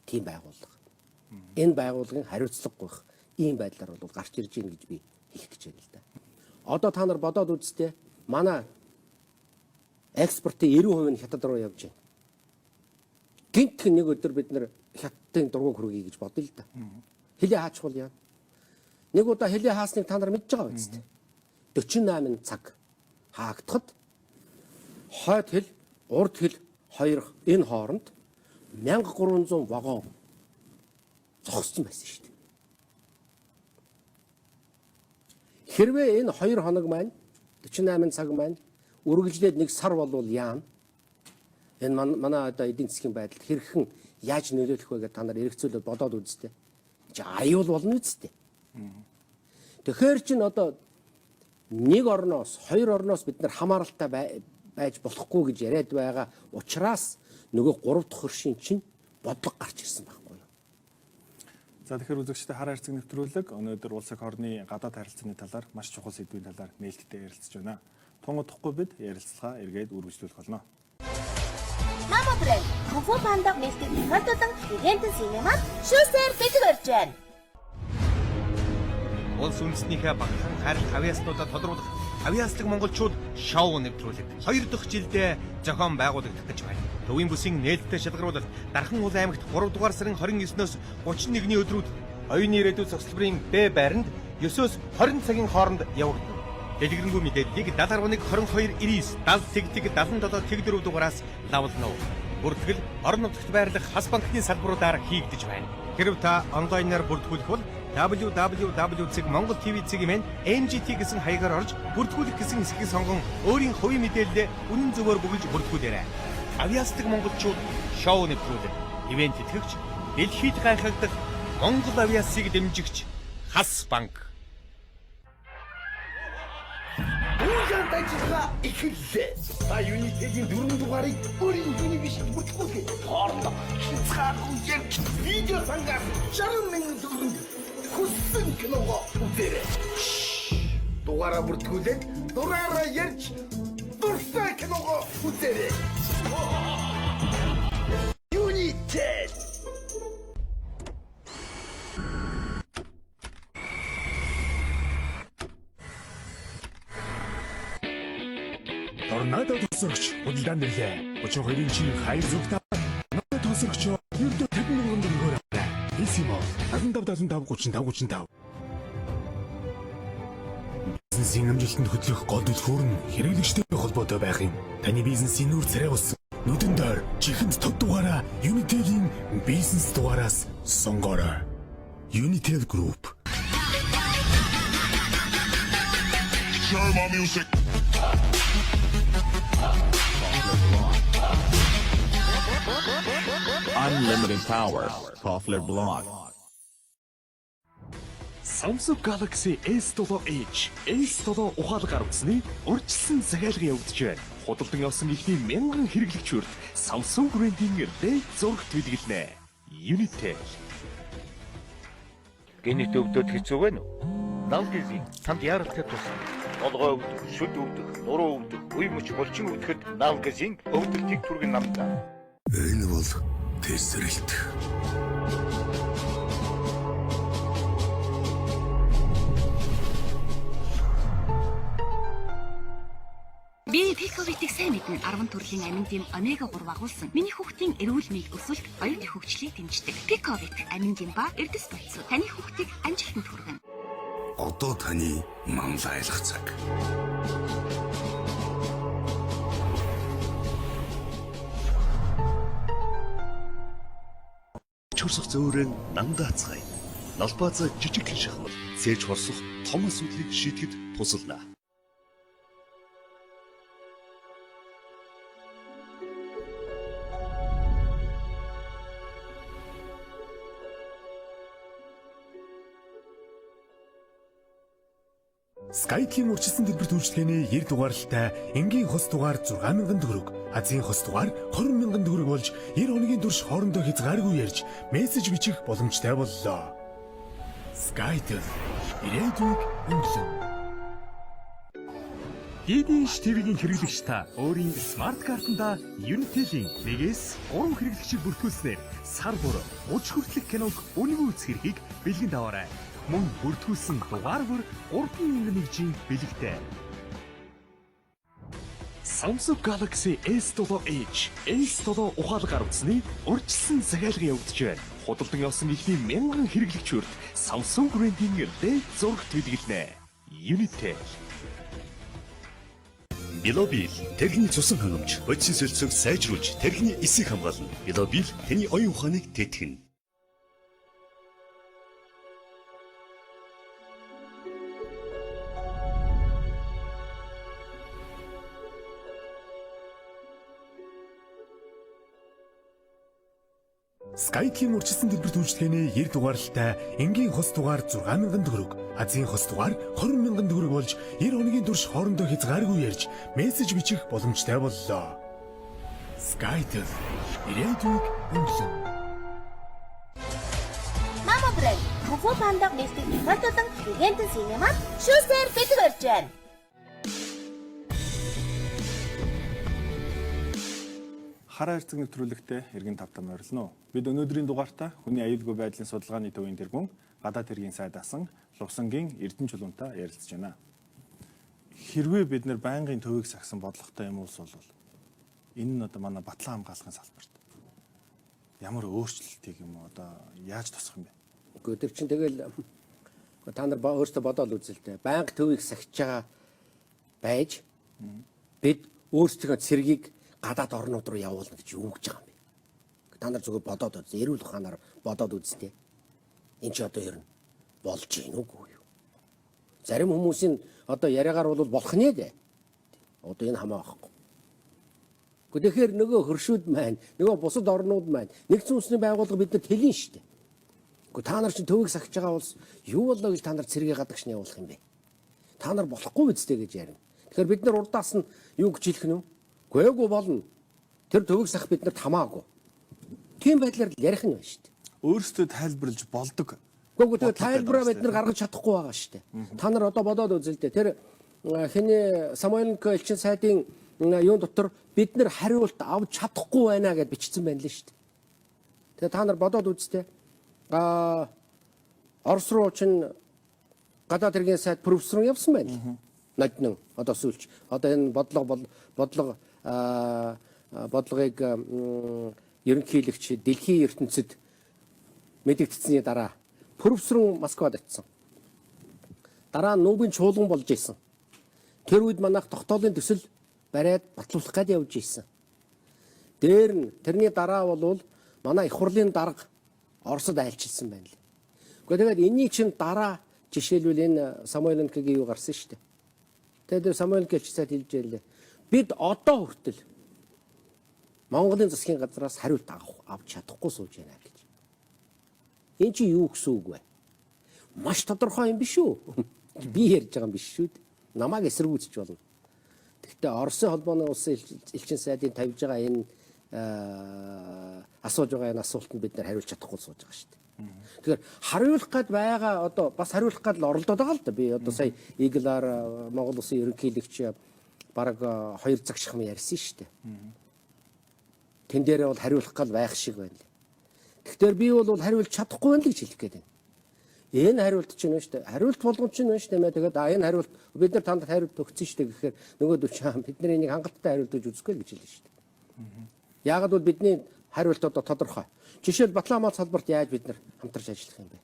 тийм байгууллага. Энэ байгууллагын хариуцлагагүй ийм байдлаар бол гарч ирж гин гэж би хэлэх гэж байна л да. Одоо та нар бодоод үзтээ манай экспортын 90% нь хятад руу явж байна. Гинт нэг өдөр бид нар хятадын дургуг хөргөе гэж бодъё л да. Хилээ хаачихвал яа. Нэг удаа хилээ хаасныг та нар мэдж байгаа биз дээ. 48 цаг хаагдахад хойд хил, урд хил хоёр энэ хооронд 1300 вагон зогссон байсан шүү дээ. Хэрвээ энэ 2 хоног маань 48 цаг маань үргэлжлээд 1 сар болвол яана? Энэ манай одоо эдийн засгийн байдалд хэрхэн яаж нөлөөлөх вэ гэж та нар эргцүүлээд бодоод үзтээ. Чи аюул болно үсттэй. Тэгэхээр чин одоо нэг орноос, 2 орноос бид нар хамааралтай байж болохгүй гэж яриад байгаа учраас нөгөө 3 дахь хөршийн чинь бодлого гарч ирсэн байхгүй юу? За тэгэхээр үзэгчдээ хар хайрцаг нэвтрүүлэг өнөөдөр улс их орны гадаад харилцааны талаар маш чухал сэдвийн талаар нээлттэй ярилцж байна. Тунгуудахгүй бид ярилцлага эргээд үргэлжлүүлэх болно. Мама брэнд Кунфу панда нээлттэй тохиолдсон ивент синемад шүүсээр бэлэг барьж байна. Улс үндэстнийхээ багахан харил хавьяаснуудаа тодруулах хавьяаслаг монголчууд шоу нэвтрүүлэг 2 дахь жилдээ зохион байгуулагдах гэж байна. Төвийн бүсийн нээлттэй шалгаруулалт Дархан ул аймагт 3 дугаар сарын 29-ноос 31-ний өдрүүд оюуны ирээдүйн цогцлбарын Б байранд 9-оос 20 цагийн хооронд явагдана. Дэлгэрэнгүй мэдээллийг 711 22 99 70 77 4 дугаараас лавлна. Бүртгэл орон нутагт байрлах хас банкны салбаруудаар хийгдэж байна. Хэрв та онлайнаар бүртгүүлэх бол www.mongoltv.mn/MGT гэсэн хаягаар орж бүртгүүлэх гэсэн хэсгийг сонгон өөрийн хувийн мэдээлэлээ үнэн зөвөөр бүгэлж бүртгүүлээрэй. Авьяаслаг монголчууд шоу нэвтрүүлэг ивент итгэгч дэлхийд гайхагдах Монгол авьяасыг дэмжигч Хас банк. Үүнтэй ажиллагаа эхэллээ. Та United-ийн 4 дугаарыг өөрийн юуны биш бүртгүүлээ. Хоорондоо хязгааргүй ярьж видео сангаас 60,000 төгрөг хүссэн киногоо үзээрэй. Дугаараа бүртгүүлээд дураараа ярьж дуртай киногоо үзээрэй. United. Торнадо тосрогч худалдаан нэрлээ. 32-ын чинь хайр зүгт надад тосрогч ердөө 50,000 төгрөгөөр авлаа. Хэлсимо 75 35 35 35. Бизнесийн амжилтанд хөтлөх гол дэлгүүр нь хэрэглэгчтэй холбоотой байх юм. Таны бизнесийн нүүр царай болсон. Нүдэн дээр чихэнд тод дугаараа Unitel-ийн бизнес дугаараас сонгоорой. Unitel Group. Share my music. Unlimited power. Popular blog. Samsung Galaxy S7 Edge, S7 ухаалаг гаргасны урьдчилсан захиалга явагдаж байна. Худалдан авсан ихний 1000 хэрэглэгчүрт Samsung брендийн red зурагт бэлгэлнэ. Unitel. Гэнэт өвдөд хэцүү байна уу? Налгизийн танд яаралтай тусна. Толгой өвдөх, шүд өвдөх, нуруу өвдөх, үе мөч булчин өвдөд налгизийн өвдөлтийг түргэн намдаа. Энэ бол тесрэлт. Би Пиковитийг сайн мэднэ. 10 төрлийн амин дэм омега 3 агуулсан. Миний хүүхдийн эрүүл мэйг өсөлт, оюутны хөгжлийг дэмждэг. Пиковит амин дэм ба эрдэс бодис. Таны хүүхдийг амжилтанд хүргэнэ. Одоо таны манлайлах цаг. Чурсах зөөрэн нандаацгай. Налбааза жижиг шахмал. Сэрж хорсох том асуудлыг шийдэхэд тусална. Skype-ийн урьдчилсан дэлбэр үйлчлэгээний 90 дугаарлалтай энгийн хос дугаар 6,000 төгрөг, Азийн хос дугаар 20,000 төгрөг болж 90 хоногийн турш хоорондоо хязгааргүй ярьж мессеж бичих боломжтой боллоо. Skype ирээдүйг өнгөлөв. DDH TV-ийн хэрэглэгч та өөрийн смарт картанда Unitel-ийн 1-ээс 3 хэрэглэгчийг бүртгүүлснээр сар бүр 30 хүртэлх киног үнэгүй үзэх эрхийг бэлгэнд аваарай. Мөн бүртгүүлсэн дугаар бүр 3,100 бэлэгтэй. Samsung Galaxy S7 Edge, S7 ухаалгаар утасны урьдчилсан захиалгын явагдаж байна. Худалдан авсан ихний 1000 хэрэглэгчөөрт Samsung брендийн LED зурагт бэлгэлнэ. Unitel. Билобил тэрхний цусан хангамж, бодисын сөлцөг сайжруулж, тэрхний эсийг хамгаална. Билобил таны оюун ухааныг тэтгэнэ. Skype-ийн урьдчилсан дэлбэр үйлчлэгээний 90 дугаарлалтай энгийн хос дугаар 6,000 төгрөг, Азийн хос дугаар 20,000 төгрөг болж 90 хоногийн турш хоорондоо хязгааргүй ярьж мессеж бичих боломжтой боллоо. Skype ирээдүйг өнгөлөв. Мама брэнд Кунг-фу пандаг нээлттэй тохиолдсон Гигантен синемат шүүсээр бэлэг барьж байна. Хараа хэрцэг нэвтрүүлэгтээ эргэн тавтан орилно. Бид өнөөдрийн дугаартаа хүний аюулгүй байдлын судалгааны төвийн тэргүүн гадаад хэргийн сайд асан Лувсангийн Эрдэнэ чулуунтай ярилцж байна. Хэрвээ бид нэр байнгын төвийг сагсан бодлоготой юм уус бол энэ нь одоо манай батлан хамгаалахын салбарт ямар өөрчлөлтийг юм одоо яаж тусах юм бэ? Үгүй тэр чинь тэгэл та нар өөрсдөө бодоол үзэлтэй. Байнга төвийг сахиж байгаа байж бид өөрсдөө цэргийг гадаад орнууд руу явуулна гэж юу гэж байгаа юм бэ? Та нар зүгээр бодоод үз. Эрүүл ухаанаар бодоод үзтээ. Энд чи одоо ер нь болж гин үгүй юу? Зарим хүмүүсийн одоо яриагаар бол болох нэ дээ. Одоо энэ хамаа байхгүй. Тэгэхээр нөгөө хөршүүд маань, нөгөө бусад орнууд маань нэгдсэн үндэсний байгууллага бидэнд хэлнэ шүү дээ. Гэхдээ та нар чинь төвийг сахиж байгаа улс юу болоо гэж та нар цэргийн гадагш нь явуулах юм бэ? Та нар болохгүй үсттэй гэж ярина. Тэгэхээр бид нар урдаас нь юу гэж хэлэх нь вэ? Гээгүй болно. Тэр төвийг сах бид нарт хамаагүй. Тийм байдлаар ярих нь байна шүү дээ. Өөрсдөө тайлбарлаж болдог. Гэхдээ тэр тайлбараа бид нар гаргаж чадахгүй байгаа шүү дээ. Та нар одоо бодоод үзэлтэй. Тэр хэний Самуэленко элчин сайдын юун дотор бид нар хариулт авч чадахгүй байна гэж бичсэн байна л шүү дээ. Тэгээ та нар бодоод үзтээ. Орос руу чинь гадаад хэргийн сайд профессор явсан байна. Ноднон одоо сүүлч. Одоо энэ бодлогыг ерөнхийлөгч дэлхийн ертөнцид мэдэгдсэний дараа профессор Москвад очсон. Дараа нь Нобелийн чуулган болж исэн. Тэр үед манайх тогтоолын төсөл бариад батлуулах гээд явж исэн. Дээр нь тэрний дараа бол манай их хурлын дарга Оросд айлчилсан байна лээ. Гэхдээ тэгээд энэний чинь дараа жишээлбэл энэ Самуэленкогийн юу гарсан шүү дээ. Тэгээд Самуэленко ч цаад хэлж байлаа. Бид одоо хүртэл Монголын засгийн газраас хариулт авч чадахгүй сууж байна гэж. Энэ чи юу гэсэн үг вэ? Маш тодорхой юм биш үү? Би ярьж байгаа юм биш шүү дээ. Намайг эсэргүүцэж болно. Гэхдээ Оросын холбооны улсын элчин сайдын тавьж байгаа энэ асууж байгаа энэ асуултанд бид нар хариулж чадахгүй сууж байгаа шүү дээ. Тэгэхээр хариулах гад байгаа одоо бас хариулах гад л оролдоод байгаа л да. Би одоо сая Иглаар Монгол Улсын ерөнхийлөгч бараг 2 цаг шахам ярьсан шүү дээ. Тэн дээрээ бол хариулах гал байх шиг байна. Тэгэхээр би бол хариулж чадахгүй байна л гэж хэлэх гээд байна. Энэ хариулт чинь байна шүү дээ. Хариулт болгоом чинь байна шүү дээ. Тэгээд энэ хариулт бид нар танд хариулт өгсөн шүү дээ гэхээр нөгөөдөө чи бид нар энийг хангалттай хариулт өгж үзэхгүй л гэж хэлсэн шүү дээ. Яагаад бол бидний хариулт одоо тодорхой. Жишээл Батламал салбарт яаж бид нар хамтарч ажиллах юм бэ?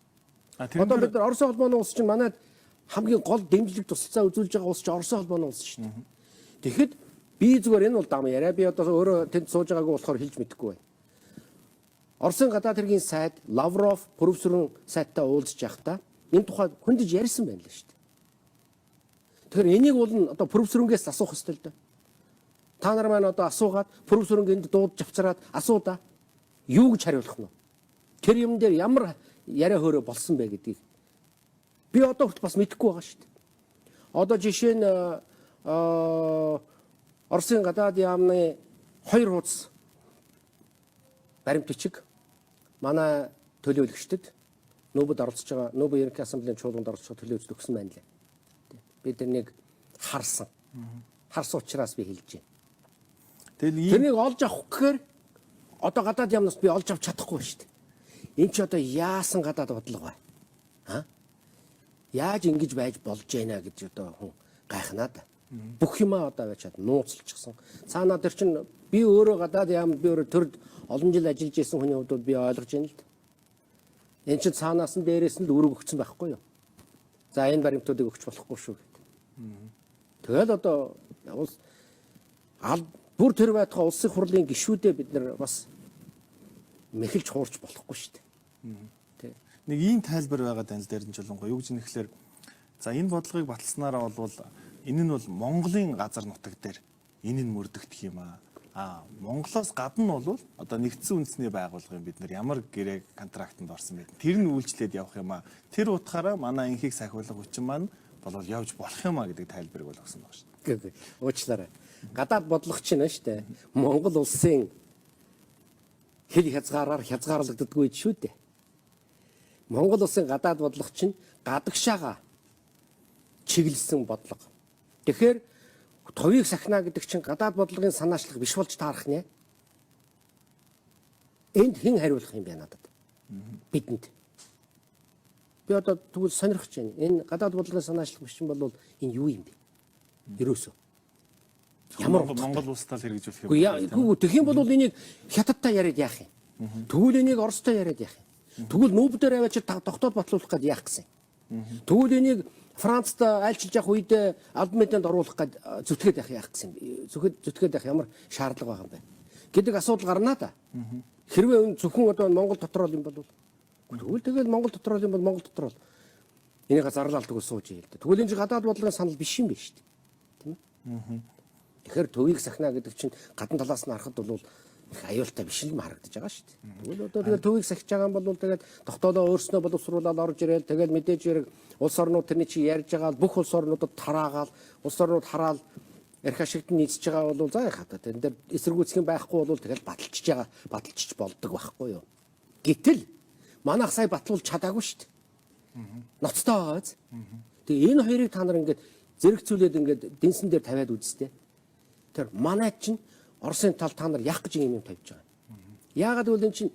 Одоо бид нар Орос холбооны улс чинь манайд хамгийн гол дэмжлэг тусалцаа үзүүлж байгаа улс чинь Орос холбооны улс шүү дээ. Тэгэхэд би зүгээр энэ бол дам яриа. Би одоо өөрөө тэнд сууж байгаагүй болохоор хэлж мэдэхгүй байна. Оросын гадаад хэргийн сайд Лавров профессорын сайттай уулзж байхдаа энэ тухай хөндөж ярьсан байна л шүү дээ. Тэгэхээр энийг бол одоо профессорынгээс асуух хэрэгтэй л дээ. Та нар маань одоо асуугаад профессорынг энд дуудаж авчираад асуудаа юу гэж хариулах нь вэ? Тэр юм дээр ямар яриа хөөрэ болсон бэ гэдгийг би одоо хүртэл бас мэдэхгүй байгаа шүү дээ. Одоо жишээ нь Оросын гадаад яамны 2 хуудас баримтчиг манай төлөөлөгчдөд нүүбэд оролцож байгаа нүүбэ ерөнхий ассамблеийн чуулганд оролцож байгаа төлөөлөгчд өгсөн байна лээ. Бид тэрнийг харсан. Харсан учраас би хэлж байна. Тэрнийг олж авах гэхээр одоо гадаад яамнаас би олж авч чадахгүй шүү дээ. Энд ч одоо яасан гадаад бодлого бай. Яаж ингэж байж болж байна гэж одоо хүн гайхнаад. Бүх юмаа одоо байж чад нууцлчихсан. Цаанаа тэр чинь би өөрөө гадаад яамд би өөрөө төрд олон жил ажиллаж исэн хүний хувьд би ойлгож байна л да. Энд чинь цаанаас нь дээрээс нь л үүрэг өгсөн байхгүй юу? За энэ баримтуудыг өгч болохгүй шүү гэдэг. Тэгэл одоо бүр тэр байтугай улсын хурлын гишүүдээ бид нар бас мэхэлж хуурч болохгүй шүү дээ. Нэг ийм тайлбар байгаа тань л дээр нь жолонго юу гэж нэхлээр за энэ бодлогыг баталснараа бол энэ нь бол Монголын газар нутаг дээр энэ нь мөрдөгдөх юм аа. Монголоос гадна бол одоо нэгдсэн үндэсний байгууллагын бид нар ямар гэрээ контрактанд орсон байд. Тэр нь үйлчлээд явах юм аа. Тэр утгаараа манай энхийг сахиулах хүчин маань бол явж болох юм аа гэдэг тайлбарыг бол өгсөн байна шүү дээ. Уучлаарай. Гадаад бодлого чинь байна шүү дээ. Монгол улсын хэл хязгаараар хязгаарлагддаггүй шүү дээ. Монгол улсын гадаад бодлого чинь гадагшаага чиглэсэн бодлого. Тэгэхээр товийг сахина гэдэг чинь гадаад бодлогын санаачлах биш болж таарах нэ. Энд хэн хариулах юм бэ надад? Бидэнд. Би одоо тэгвэл сонирхож байна. Энэ гадаад бодлогын санаачлах биш юм бол энэ юу юм бэ? Ерөөсөө. Ямар Монгол улстай л хэрэгжүүлэх юм. Үгүй тэгэх юм бол энийг хятадтай яриад яах юм? Тэгвэл энийг Оростой яриад яах юм? Тэгвэл нүүбдээр аваач тогтоод батлуулах гэж яах гэсэн юм? Тэгвэл энийг Францад айлчилж явах үед албан мэдээнд оруулах гэж зүтгээд яах гэсэн юм? Зүтгээд яах ямар шаардлага байгаа юм бэ? Гэдэг асуудал гарнаа да. Хэрвээ энэ зөвхөн одоо Монгол дотор юм бол тэгвэл Монгол дотор юм бол Монгол дотор энийг зарлалт өгөө сууж ийл. Тэгвэл энэ гадаад бодлогын санал биш юм байна шүү дээ. Тийм ээ? Тэгэхээр төвийг сахина гэдэг чинь гадна талаас нь харахад бол аюултай биш л харагдаж байгаа шүү дээ. Тэгвэл одоо тэгээд төвийг сахиж байгаа юм бол тэгээд тогтоолоо өөрснөө боловсруулаад орж ирэл тэгээд мэдээж хэрэг улс орнууд тэрний чи ярьж байгаа бүх улс орнуудад тараагаал улс орнууд хараал эрх ашигт нийцж байгаа бол заа хата тэн дээр эсэргүүцэх юм байхгүй бол тэгэл баталчиж болдог байхгүй юу. Гэтэл манайх сая батлуулж чадаагүй шүү дээ. Ноцтой байгаа биз. Тэгээ энэ хоёрыг та нар ингээд зэрэгцүүлээд ингээд дэнсэн дээр тавиад үзтээ. Тэр манай чинь Оросын тал та нар яах гэж юм тавьж байгаа. Яагаад гэвэл энэ чинь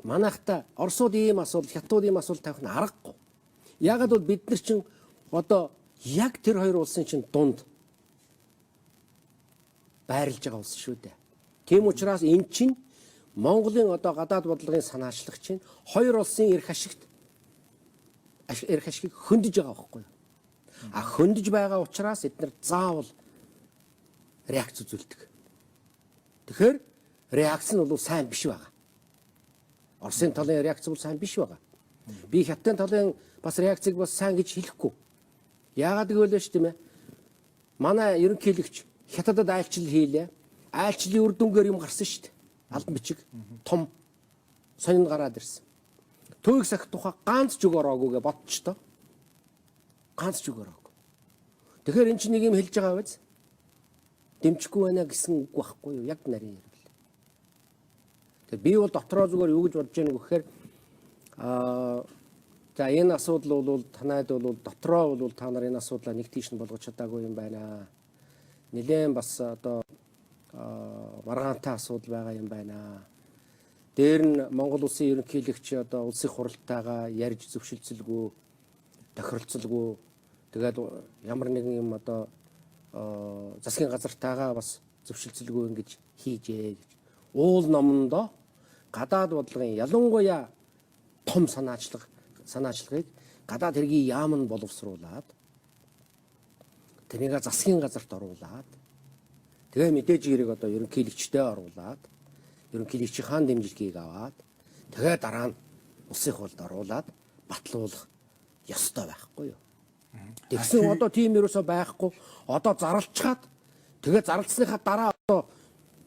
манайхта Оросууд ийм асуудал, Хятадууд ийм асуудал тавих нь аргагүй. Яагаад бол бид нар чинь одоо яг тэр хоёр улсын чинь дунд байрлаж байгаа улс шүү дээ. Тийм учраас энэ чинь Монголын одоо гадаад бодлогын санаачлагч чинь хоёр улсын эрх ашигыг хөндөж байгаа байхгүй юу? Хөндөж байгаа учраас эдгээр заавал реакц үзүүлдэг. Тэгэхээр реакц нь бол сайн биш байгаа. Оросын талын реакц бол сайн биш байгаа. Би Хятадын талын бас реакцыг бас сайн гэж хэлэхгүй. Яагаад гэвэл шүү дээ. Манай ерөнхийлөгч Хятадад айлчлал хийлээ. Айлчлалын үр дүнгээр юм гарсан шүү дээ. Албан бичиг том сонинд гараад ирсэн. Төвийг сахих тухай ганц ч үг ороогүй гэж бодчих тоо. Ганц ч үг ороогүй. Тэгэхээр эн чинь нэг юм хэлж байгаа биз? Дэмжихгүй байна гэсэн үг байхгүй юу? Яг нарийн ярил. Тэгээ би бол дотроо зүгээр юу гэж бодож байна гэхээр за энэ асуудал бол танайд бол дотроо бол та нар энэ асуудлаа нэг тийш нь болгож чадаагүй юм байна. Нилээн бас одоо маргаантай асуудал байгаа юм байна. Дээр нь Монгол улсын ерөнхийлөгч одоо улсын хуралтайгаа ярьж зөвшөлдсөлгүй, тохиролцолгүй. Тэгээд ямар нэгэн юм одоо засгийн газартайгаа бас зөвшөлдсөлгүй ингэж хийжээ гэж. Уул номондоо гадаад бодлогын ялангуяа том санаачлагыг гадаад хэргийн яам нь боловсруулад тэрнийг засгийн газарт оруулад тэгээ мэдээж хэрэг одоо ерөнхийлөгчтэй оруулад ерөнхийлөгчийн хаан дэмжлэгийг аваад тэгээ дараа нь улсын хуульд оруулад батлуулах ёстой байхгүй юу. Тэгсэн одоо тийм ерөөсөө байхгүй. Одоо зарлцгаад тэгээ зарлцсныхаа дараа одоо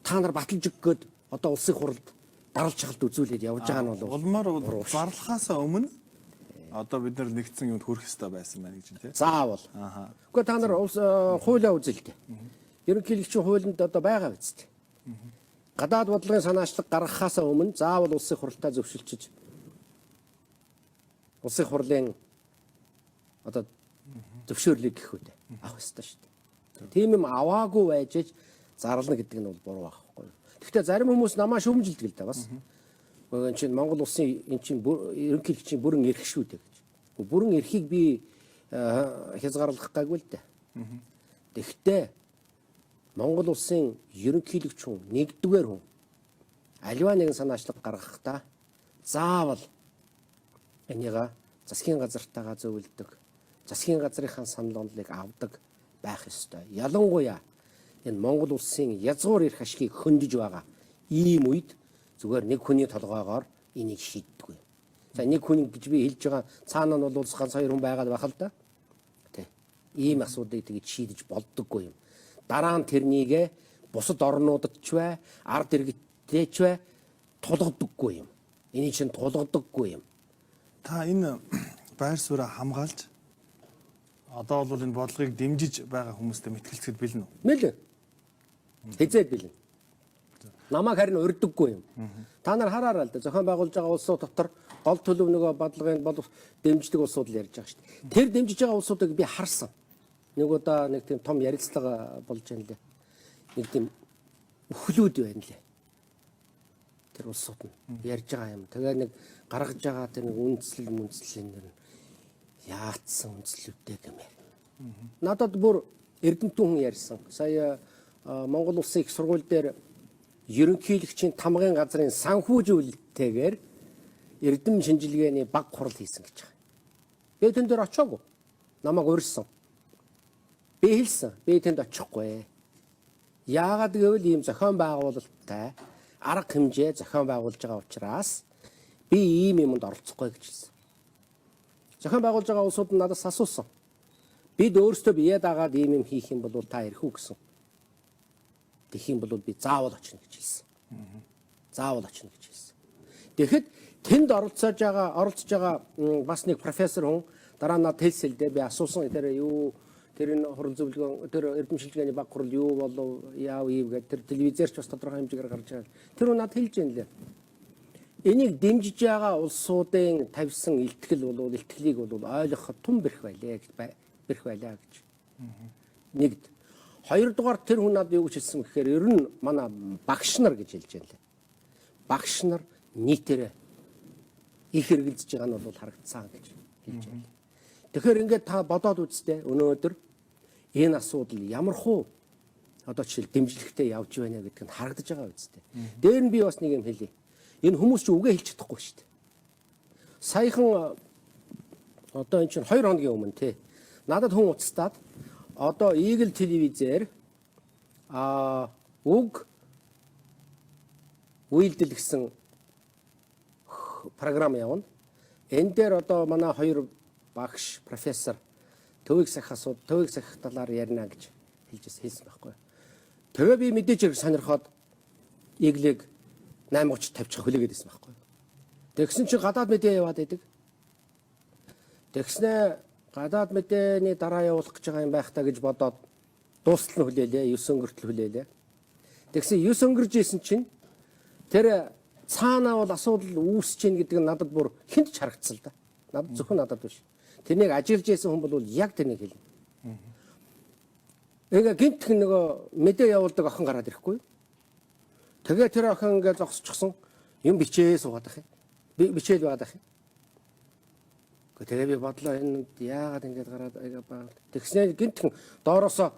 та нар баталж өгөхөд одоо улсын хурлд даралт шалгалт үзүүлээд явж байгаа нь бол улмаар зарлахаасаа өмнө одоо бид нар нэгдсэн юмд хүрэх хэрэгтэй байсан байна гэж тийм. Заавал. Гэхдээ та нар хуулиа үзэлтэй. Ерөнхийлөгчийн хуулинд одоо байгаа биз дээ. Гадаад бодлогын санаачлаг гаргахаасаа өмнө заавал улсын хурлаа зөвшөлдсөж улсын хурлын одоо зөвшөөрлийг гэх үү авах хэрэгтэй шүү дээ. Тийм юм аваагүй байж зарлана гэдэг нь бол буруу байхгүй. Гэхдээ зарим хүмүүс намаа шүүмжилдэг л да бас. Энэ чинь Монгол улсын энэ чинь ерөнхийлөгчийн бүрэн эрх шүү дээ гэж. Бүрэн эрхийг би хязгаарлах гайгүй л дээ. Тэгэхдээ Монгол улсын ерөнхийлөгч хүн нэгдүгээр хүн аливаа нэгэн санаачлаг гаргахдаа заавал энийг засгийн газартайгаа зөвлөдөг, засгийн газрынхаа санал онолыг авдаг байх ёстой. Ялангуяа энэ Монгол улсын язгуур эрх ашгийг хөндөж байгаа ийм үед зүгээр нэг хүний толгоогоор энийг шийддэггүй. За нэг хүн гэж би хэлж байгаа цаана нь бол ганц хоёр хүн байгаад байх л да. Тэ. Ийм асуудыг тэгж шийдэж болдоггүй юм. Дараа нь тэрнийг бусад орнуудад ч бай, ард иргэдтэй ч бай тулгадаггүй юм. Энийг чинь тулгадаггүй юм. Та энэ байр сууриа хамгаалж одоо бол энэ бодлогыг дэмжиж байгаа хүмүүстэй мэтгэлцэхэд бэлэн үү? Мэлэн. Хэзээ бэлэн. Намайг харин урддаггүй юм. Та нар хараарай л да. Зохион байгуулж байгаа улсууд дотор гол төлөв нөгөө бодлогын дэмждэг улсууд л ярьж байгаа шүү дээ. Тэр дэмжиж байгаа улсуудыг би харсан. Нэг удаа нэг тийм том ярилцлага болж байна лээ. Нэг тийм өхлүүд байна лээ. Тэр улсууд нь ярьж байгаа юм. Тэгээ нэг гаргаж байгаа тэр нэг үндэслэл нэр яатсан үндэслэлтэй гэмээр. Надад бүр эрдэмтэн хүн ярьсан. Сая Монгол улсын их сургууль дээр ерөнхийлөгчийн тамгын газрын санхүүжүүлэлттэйгээр эрдэм шинжилгээний баг хурал хийсэн гэж байгаа. Би тэн дээр очоогүй. Намайг урьсан. Би хэлсэн. Би тэнд очихгүй. Яагаад гэвэл ийм зохион байгуулалттай арга хэмжээ зохион байгуулж байгаа учраас би ийм юмд оролцохгүй гэж хэлсэн. Зохион байгуулж байгаа улсууд надаас асуусан. Бид өөрсдөө бие дагаад ийм юм хийх юм бол та ирэх үү гэсэн. Тэгэх юм бол би заавал очно гэж хэлсэн. Заавал очно гэж хэлсэн. Тэгэхэд тэнд оролцож байгаа бас нэг профессор хүн дараа нь надад хэлсэн л дээ. Би асуусан тэр юу тэр энэ хурал зөвлөгөө тэр эрдэм шинжилгээний баг хурал юу болов яав ийв гэдэг тэр телевизээр ч бас тодорхой хэмжээгээр гарч байгаа. Тэр хүн надад хэлж байна лээ. Энийг дэмжиж байгаа улсуудын тавьсан илтгэл бол илтгэлийг бол ойлгоход тун бэрх байлаа гэж. Нэгд. Хоёрдугаар тэр хүн надад юу гэж хэлсэн гэхээр ер нь манай багш нар гэж хэлж байна лээ. Багш нар нийтээрээ их хэрэгэлдэж байгаа нь бол харагдсан гэж хэлж байна. Тэгэхээр ингээд та бодоод үзтээ өнөөдөр энэ асуудал ямар хуу одоо жишээл дэмжлэгтэй явж байна гэдг нь харагдаж байгаа үсттэй. Дээр нь би бас нэг юм хэлье. Энэ хүмүүс ч үгээ хэлж чадахгүй шүү дээ. Саяхан одоо энэ чинь 2 хоногийн өмнө тий. Надад хүн уцтаад одоо Eagle телевизээр үг үйлдэл гэсэн програм явна. Энэ дээр одоо манай 2 багш профессор төвийг сахих талаар ярина гэж хэлсэн байхгүй. Тэгээ би мэдээж хэрэг сонирхоод Eagle-ийг 8:30 тавьчих хүлээгээд байсан байхгүй. Тэгсэн чинь гадаад мэдээ яваад байдаг. Тэгснэ гадаад мэдээний дараа явуулах гэж байгаа юм байх та гэж бодоод дуустал нь хүлээлээ, 9 өнгөртөл хүлээлээ. Тэгсэн 9 өнгөрж исэн чинь тэр цаанаа бол асуудал үүсэж гин гэдэг нь надад бүр хинт ч харагдсан л да. Надад зөвхөн надад биш. Тэрнийг ажиллаж байсан хүн бол яг тэрнийг хэлнэ. Эга гинт нөгөө мэдээ явуулдаг охин гараад ирэхгүй. Тэгээ тэр охин ингээд зогсчихсон юм бичээ суугаад ах юм. Бичээл байгаад ах юм. Тэгээ би бодлоо энэ яагаад ингэж гараад байгаа. Тэгснээр гинтхэн доороосоо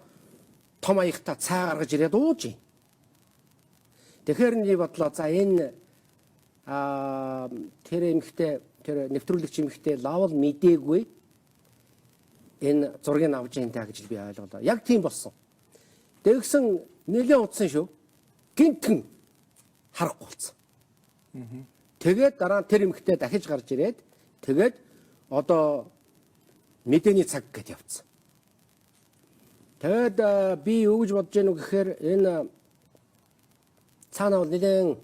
том аягта цаа гаргаж ирээд ууж юм. Тэгэхээр би бодлоо за энэ тэр эмэгтэй тэр нэвтрүүлэгч эмэгтэй лавл мдээгүй энэ зургийг авч ийн та гэж би ойлголоо. Яг тийм болсон. Тэгсэн нэлээд удсан шүү. Гинтхэн харахгүй болсон. Тэгээд дараа тэр эмэгтэй дахиж гарч ирээд тэгээд одоо мэдээний цаг гэж явцсан. Тэгэд би юу гэж бодож байна вэ гэхээр энэ цаанаа нэлээд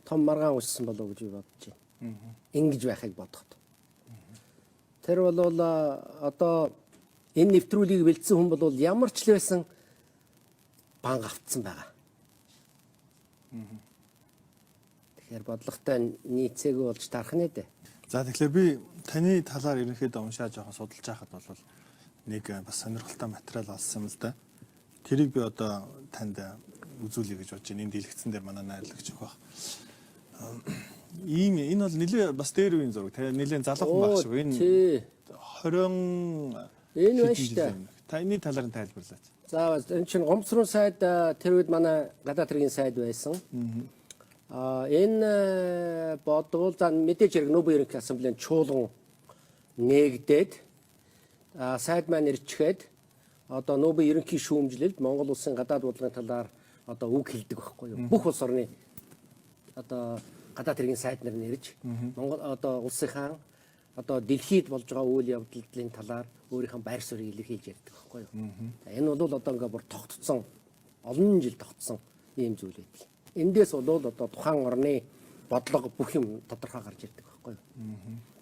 том маргаан үссэн болов гэж би бодож байна. Ингэж байхыг бодоход. Тэр бол одоо энэ нэвтрүүлгийг бэлдсэн хүн бол ямар ч л байсан банг автсан байгаа. Тэгэхээр бодлоготой нийцээгүй болж тарах нэ дээ. За тэгэхээр би таны талаар ерөнхийдөө уншаад жоохон судалж байхад бол нэг бас сонирхолтой материал олсон юм л да. Тэрийг би одоо танд үзүүлье гэж бодож байна. Энэ дэлгэцэн дээр манай найрлагч өгөх. Ийм энэ бол нэлээ бас дээр үеийн зураг. Тэгээ нэлээ залуухан баг шүү. Энэ 20 энэ байна шүү дээ. Таны талаар нь тайлбарлаач. За энэ чинь гомцрон сайд тэр үед манай гадаад хэргийн сайд байсан. Энэ бодвол за мэдээж хэрэг Нобель ерөнхий ассамблеийн чуулган нээгдээд сайд маань ирчгээд одоо Нобель ерөнхий шүүмжлэлд Монгол улсын гадаад бодлогын талаар одоо үг хэлдэг байхгүй юу? Бүх улс орны одоо гадаад хэргийн сайд нар нэрж Монгол одоо улсынхаа одоо дэлхийд болж байгаа үйл явдлын талаар өөрийнхөө байр суурийг илэрхийлж ярьдаг байхгүй юу? Энэ бол одоо ингээ бүр тогтцсон олон жил тогтсон ийм зүйл байдаг. Эндээс бол одоо тухайн орны бодлого бүх юм тодорхой гарч ирдэг байхгүй юу?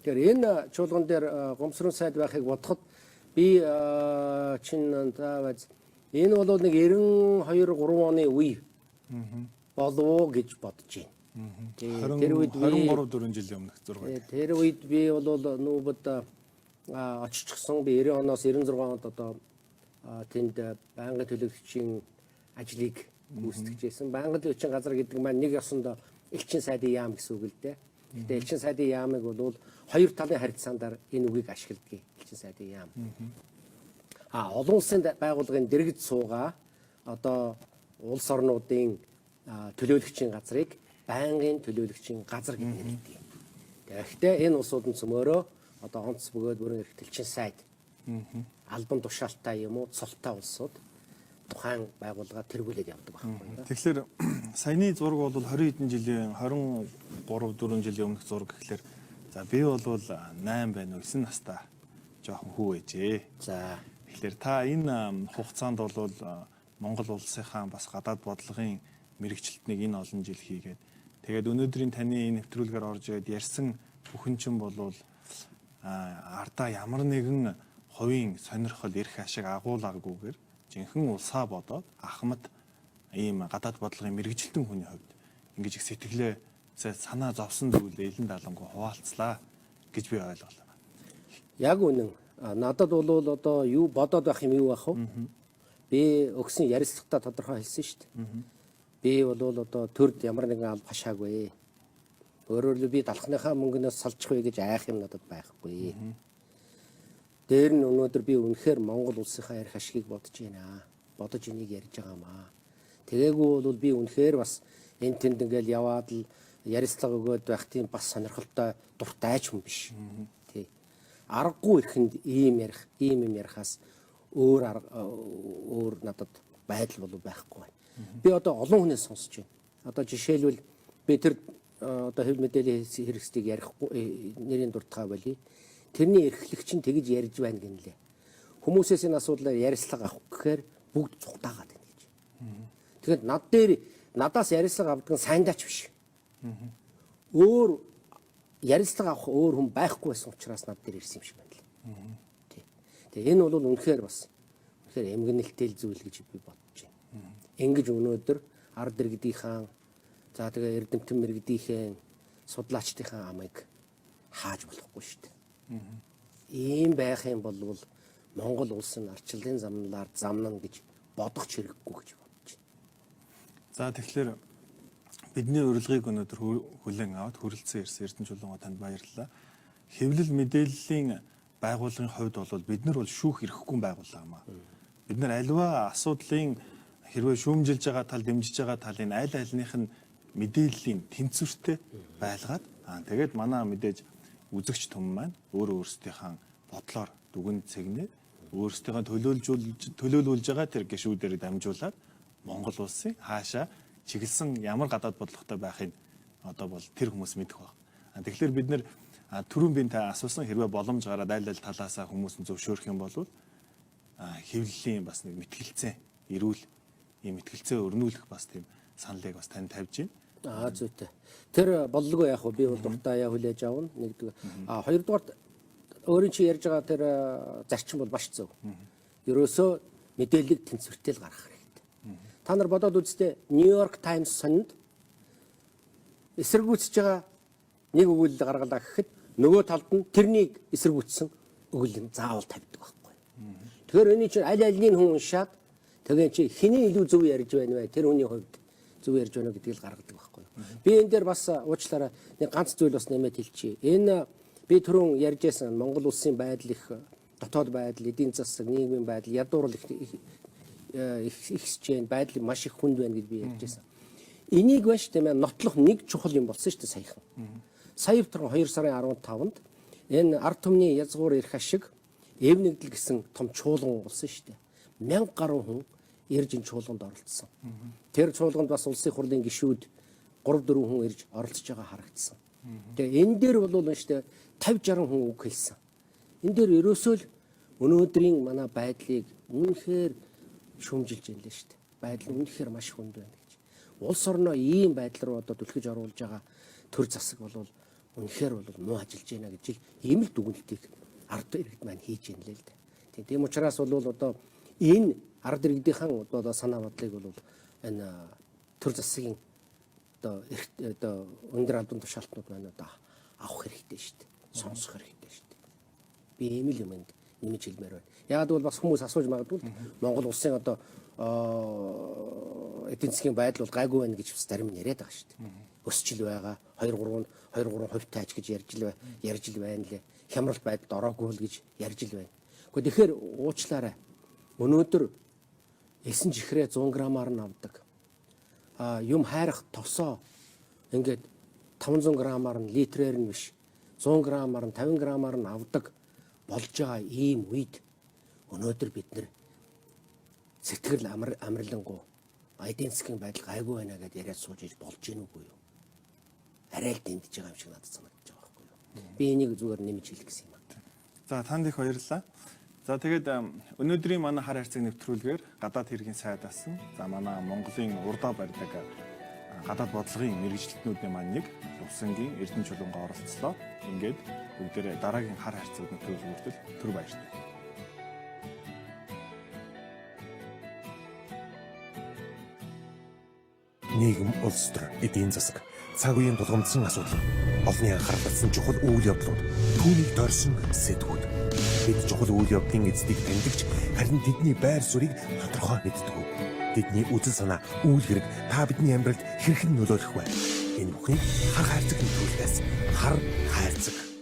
Тэгэхээр энэ чуулган дээр гомсрон сайд байхыг бодоход би чинь таавал энэ бол нэг 92 3 оны үе болов гэж бодож байна. Тэр үед 23 4 жилийн өмнөх зураг. Тэр үед би бол нүүбэд оччихсон. Би 90 оноос 96 онд одоо тэнд байнгын төлөөлөгчийн ажлыг гүйцэтгэж байсан. Байнгын төлөөлөгчийн газар гэдэг маань нэг ёсонд элчин сайдын яам гэсэн үг л дээ. Гэхдээ элчин сайдын яамыг бол хоёр талын харьцаандаар энэ үгийг ашигладаг. Элчин сайдын яам. Олон улсын байгууллагын дэргэд суугаа одоо улс орнуудын төлөөлөгчийн газрыг байнгын төлөөлөгчийн газар гэж нэрдэг. Тэгэхдээ энэ улсуудын цөмөөрөө одоо онц бөгөөд бүрэн эрх төлчин сайд албан тушаалтай юм уу цолтой улсууд тухайн байгууллага тэргүүлээд явдаг байхгүй. Тэгэхээр саяны зураг бол 20 хэдэн жилийн 23 4 жилийн өмнөх зураг гэхэлэр за би бол 8 байна уу 9 настай жоохон хүү ээжээ. За тэгэхээр та энэ хугацаанд бол Монгол улсынхаа бас гадаад бодлогын мэрэгчлэлтнийг энэ олон жил хийгээд тэгээд өнөөдрийн таны нэвтрүүлгээр орж ирээд ярьсан бүхэн чинь бол ардаа ямар нэгэн хувийн сонирхол эрх ашиг агуулгаагүйгээр жинхэнэ улсаа бодоод ахмад ийм гадаад бодлогын мэрэгжилтэн хүний хувьд ингэж их сэтгэлээ санаа зовсон зүйлээ элен далангуу хуваалцлаа гэж би ойлголоо. Яг үнэн. Надад бол одоо юу бодоод байх юм юу байх вэ? Би өгсөн ярилцлагатаа тодорхой хэлсэн шүү дээ. Би бол одоо төрд ямар нэгэн алба хашаагүй. Өөрөөр хэлбэл би далхныхаа мөнгнөөс салчих вэ гэж айх юм надад байхгүй. Дээр нь өнөөдөр би үнэхээр Монгол улсынхаа эрх ашигыг бодож байна. Бодож энийг ярьж байгаамаа. Тэгээгүй бол би үнэхээр бас энэ тэнд ингээл яваад л ярилцлага өгөөд байх тийм бас сонирхолтой дуртайч хүн биш. Тий. Аргагүй ихэнд ийм юм ярихаас өөр надад байдал бол байхгүй байна. Би одоо олон хүнээс сонсож байна. Одоо жишээлбэл би тэр одоо хэв мэдээллийн хэрэгслийг ярихгүй нэрийн дуртгаа болий. Тэрний эрхлэгч нь тэгж ярьж байна гинлээ. Хүмүүсээс энэ асуудлаар ярилцлага авах гэхээр бүгд цухтаагаад байна гэж. Тэгэхээр надаас ярилцлага авдаг нь сайндаач биш. Өөр ярилцлага авах өөр хүн байхгүй байсан учраас над дээр ирсэн юм шиг байна л. Тэгээ энэ бол үнэхээр бас үнэхээр эмгэнэлтэй зүйл гэж би бодож байна. Ингэж өнөөдөр ард иргэдийн хаан за тэгээ эрдэмтэн мэргэдийнхээ судлаачдынхаа амыг хааж болохгүй шүү дээ. Ийм байх юм бол Монгол улсын арчлалын замналаар замнана гэж бодох хэрэггүй гэж бодож байна. За тэгэхээр бидний урилгыг өнөөдөр хүлээн аваад хүрэлцэн ирсэн Эрдэнэ Чулууга танд баярлалаа. Хэвлэл мэдээллийн байгууллагын хувьд бол бид нар бол шүүх эрхгүй байгууллага юм аа. Бид нар аливаа асуудлын хэрвээ шүүмжилж байгаа тал, дэмжиж байгаа талын аль альных нь мэдээллийн тэнцвэртэй байлгаад тэгээд манай мэдээж үзэгч түмэн маань өөрсдийнхээ бодлоор дүгэн цэгнээ өөрсдийнхөө төлөөлүүлж байгаа тэр гишүүдээр дамжуулаад Монгол улсын хаашаа чиглэсэн ямар гадаад бодлоготой байхыг одоо бол тэр хүмүүс мэдэх баг. Тэгэхээр бид нэр түрүүн би та асуусан хэрвээ боломж гараад аль талаасаа хүмүүс нь зөвшөөрөх юм бол хэвлэлийн бас нэг мэтгэлцээ эрүүл ийм мэтгэлцээ өрнүүлэх бас тийм саналыг бас тань тавьж байна. Зүйтэй. Тэр боллого яг би бол дуртаяа хүлээж авна. Нэгдүгээр. Хоёрдугаар өөрийн чи ярьж байгаа тэр зарчим бол маш зөв. Ерөөсөө мэдээлэл тэнцвэртэй л гаргах хэрэгтэй. Та нар бодоод үзтээ Нью-Йорк Таймс сонинд эсэргүүцэж байгаа нэг өгүүлэл гаргалаа гэхэд нөгөө талд нь тэрнийг эсэргүүцсэн өгүүлэл заавал тавьдаг байхгүй. Тэгэхээр энэ чинь аль альнийг хүн уншаад тэгээ чи хэний илүү зөв ярьж байна вэ? Тэр хүний хувьд зөв ярьж байна гэдгийг л гаргадаг байхгүй. Би энэ дээр бас уучлаарай нэг ганц зүйл бас нэмээд хэлчихье. Энэ би түрүүн ярьж байсан Монгол улсын байдал их дотоод байдал, эдийн засаг, нийгмийн байдал, ядуурл их хичээн байдал маш их хүнд байна гэж би ярьж байсан. Энийг байна шүү дээ нотлох нэг чухал юм болсон шүү дээ саяхан. Сая өдрөн 2 сарын 15-нд энэ ард түмний язгуур ирэх ашиг эвнэгдэл гэсэн том чуулган болсон шүү дээ. 1000 гаруй хүн ирж энэ чуулганд оролцсон. Тэр чуулганд бас улсын хурлын гишүүд 3-4 хүн ирж оролцож байгаа харагдсан. Тэгээ энэ дээр бол шүү дээ 50-60 хүн үг хэлсэн. Энэ дээр ерөөсөө л өнөөдрийн манай байдлыг үнэхээр шүүмжилж байна лээ шүү дээ. Байдал үнэхээр маш хүнд байна гэж. Улс орноо ийм байдал руу одоо түлхэж оруулж байгаа төр засаг бол үнэхээр бол муу ажиллаж байна гэж ийм л дүгнэлтийг ард иргэд маань хийж байна лээ л дээ. Тийм учраас бол одоо энэ ард иргэдийнхэн одоо санаа бодлыг бол энэ төр засгийн одоо өндөр албан тушаалтнууд маань одоо авах хэрэгтэй шүү дээ. Сонсох хэрэгтэй шүү дээ. Би ийм л юмд нэмж хэлмээр байна. Яг бол бас хүмүүс асууж магадгүй Монгол улсын одоо эдийн засгийн байдал бол гайгүй байна гэж бас зарим нь яриад байгаа шүү дээ. Өсчл байгаа 2-3 хувьтай аж гэж ярьж л байна лээ. Хямралт байдалд ороогүй л гэж ярьж л байна. Гэхдээ тэгэхээр уучлаарай. Өнөөдөр эсэн жихрээ 100 грамаар нь авдаг. Юм хайрах тосоо ингээд 500 грамаар нь литрээр нь биш 100 грамаар нь 50 грамаар нь авдаг болж байгаа ийм үед өнөөдөр бид нэр сэтгэл амарлингуу эдийн засгийн байдал гайгүй байна гэдээ яриад сууж иж болж гин үгүй юу? Арай л дэмдэж байгаа юм шиг надад санагдаж байгаа байхгүй юу? Би энийг зүгээр нэмж хэлэх гэсэн юм аа. За танд их баярлалаа. За тэгээд өнөөдрийн манай хар хайрцаг нэвтрүүлгээр гадаад хэргийн сайдаас нь за манай Монголын урдаа барьдаг гадаад бодлогын мэргэжилтнүүдийн маань нэг Лувсангийн Эрдэнэ Чулуунга оролцлоо. Ингээд бүгдээрээ дараагийн хар хайрцаг нэвтрүүлэг хүртэл түр баярлалаа. Нийгэм, улс төр, эдийн засаг, цаг үеийн тулгамдсан асуудал, олонний анхаарал татсан чухал үйл явдлууд, түүнийг дорсон сэдвүүд. Бид чухал үйл явдлын эздийг таньдагч харин тэдний байр суурийг тодорхой мэддэг. Тэдний үзэл санаа, үйл хэрэг та бидний амьдралд хэрхэн нөлөөлөх вэ? Энэ бүхнийг хар хайрцаг нэвтрүүлгээс хар хайрцаг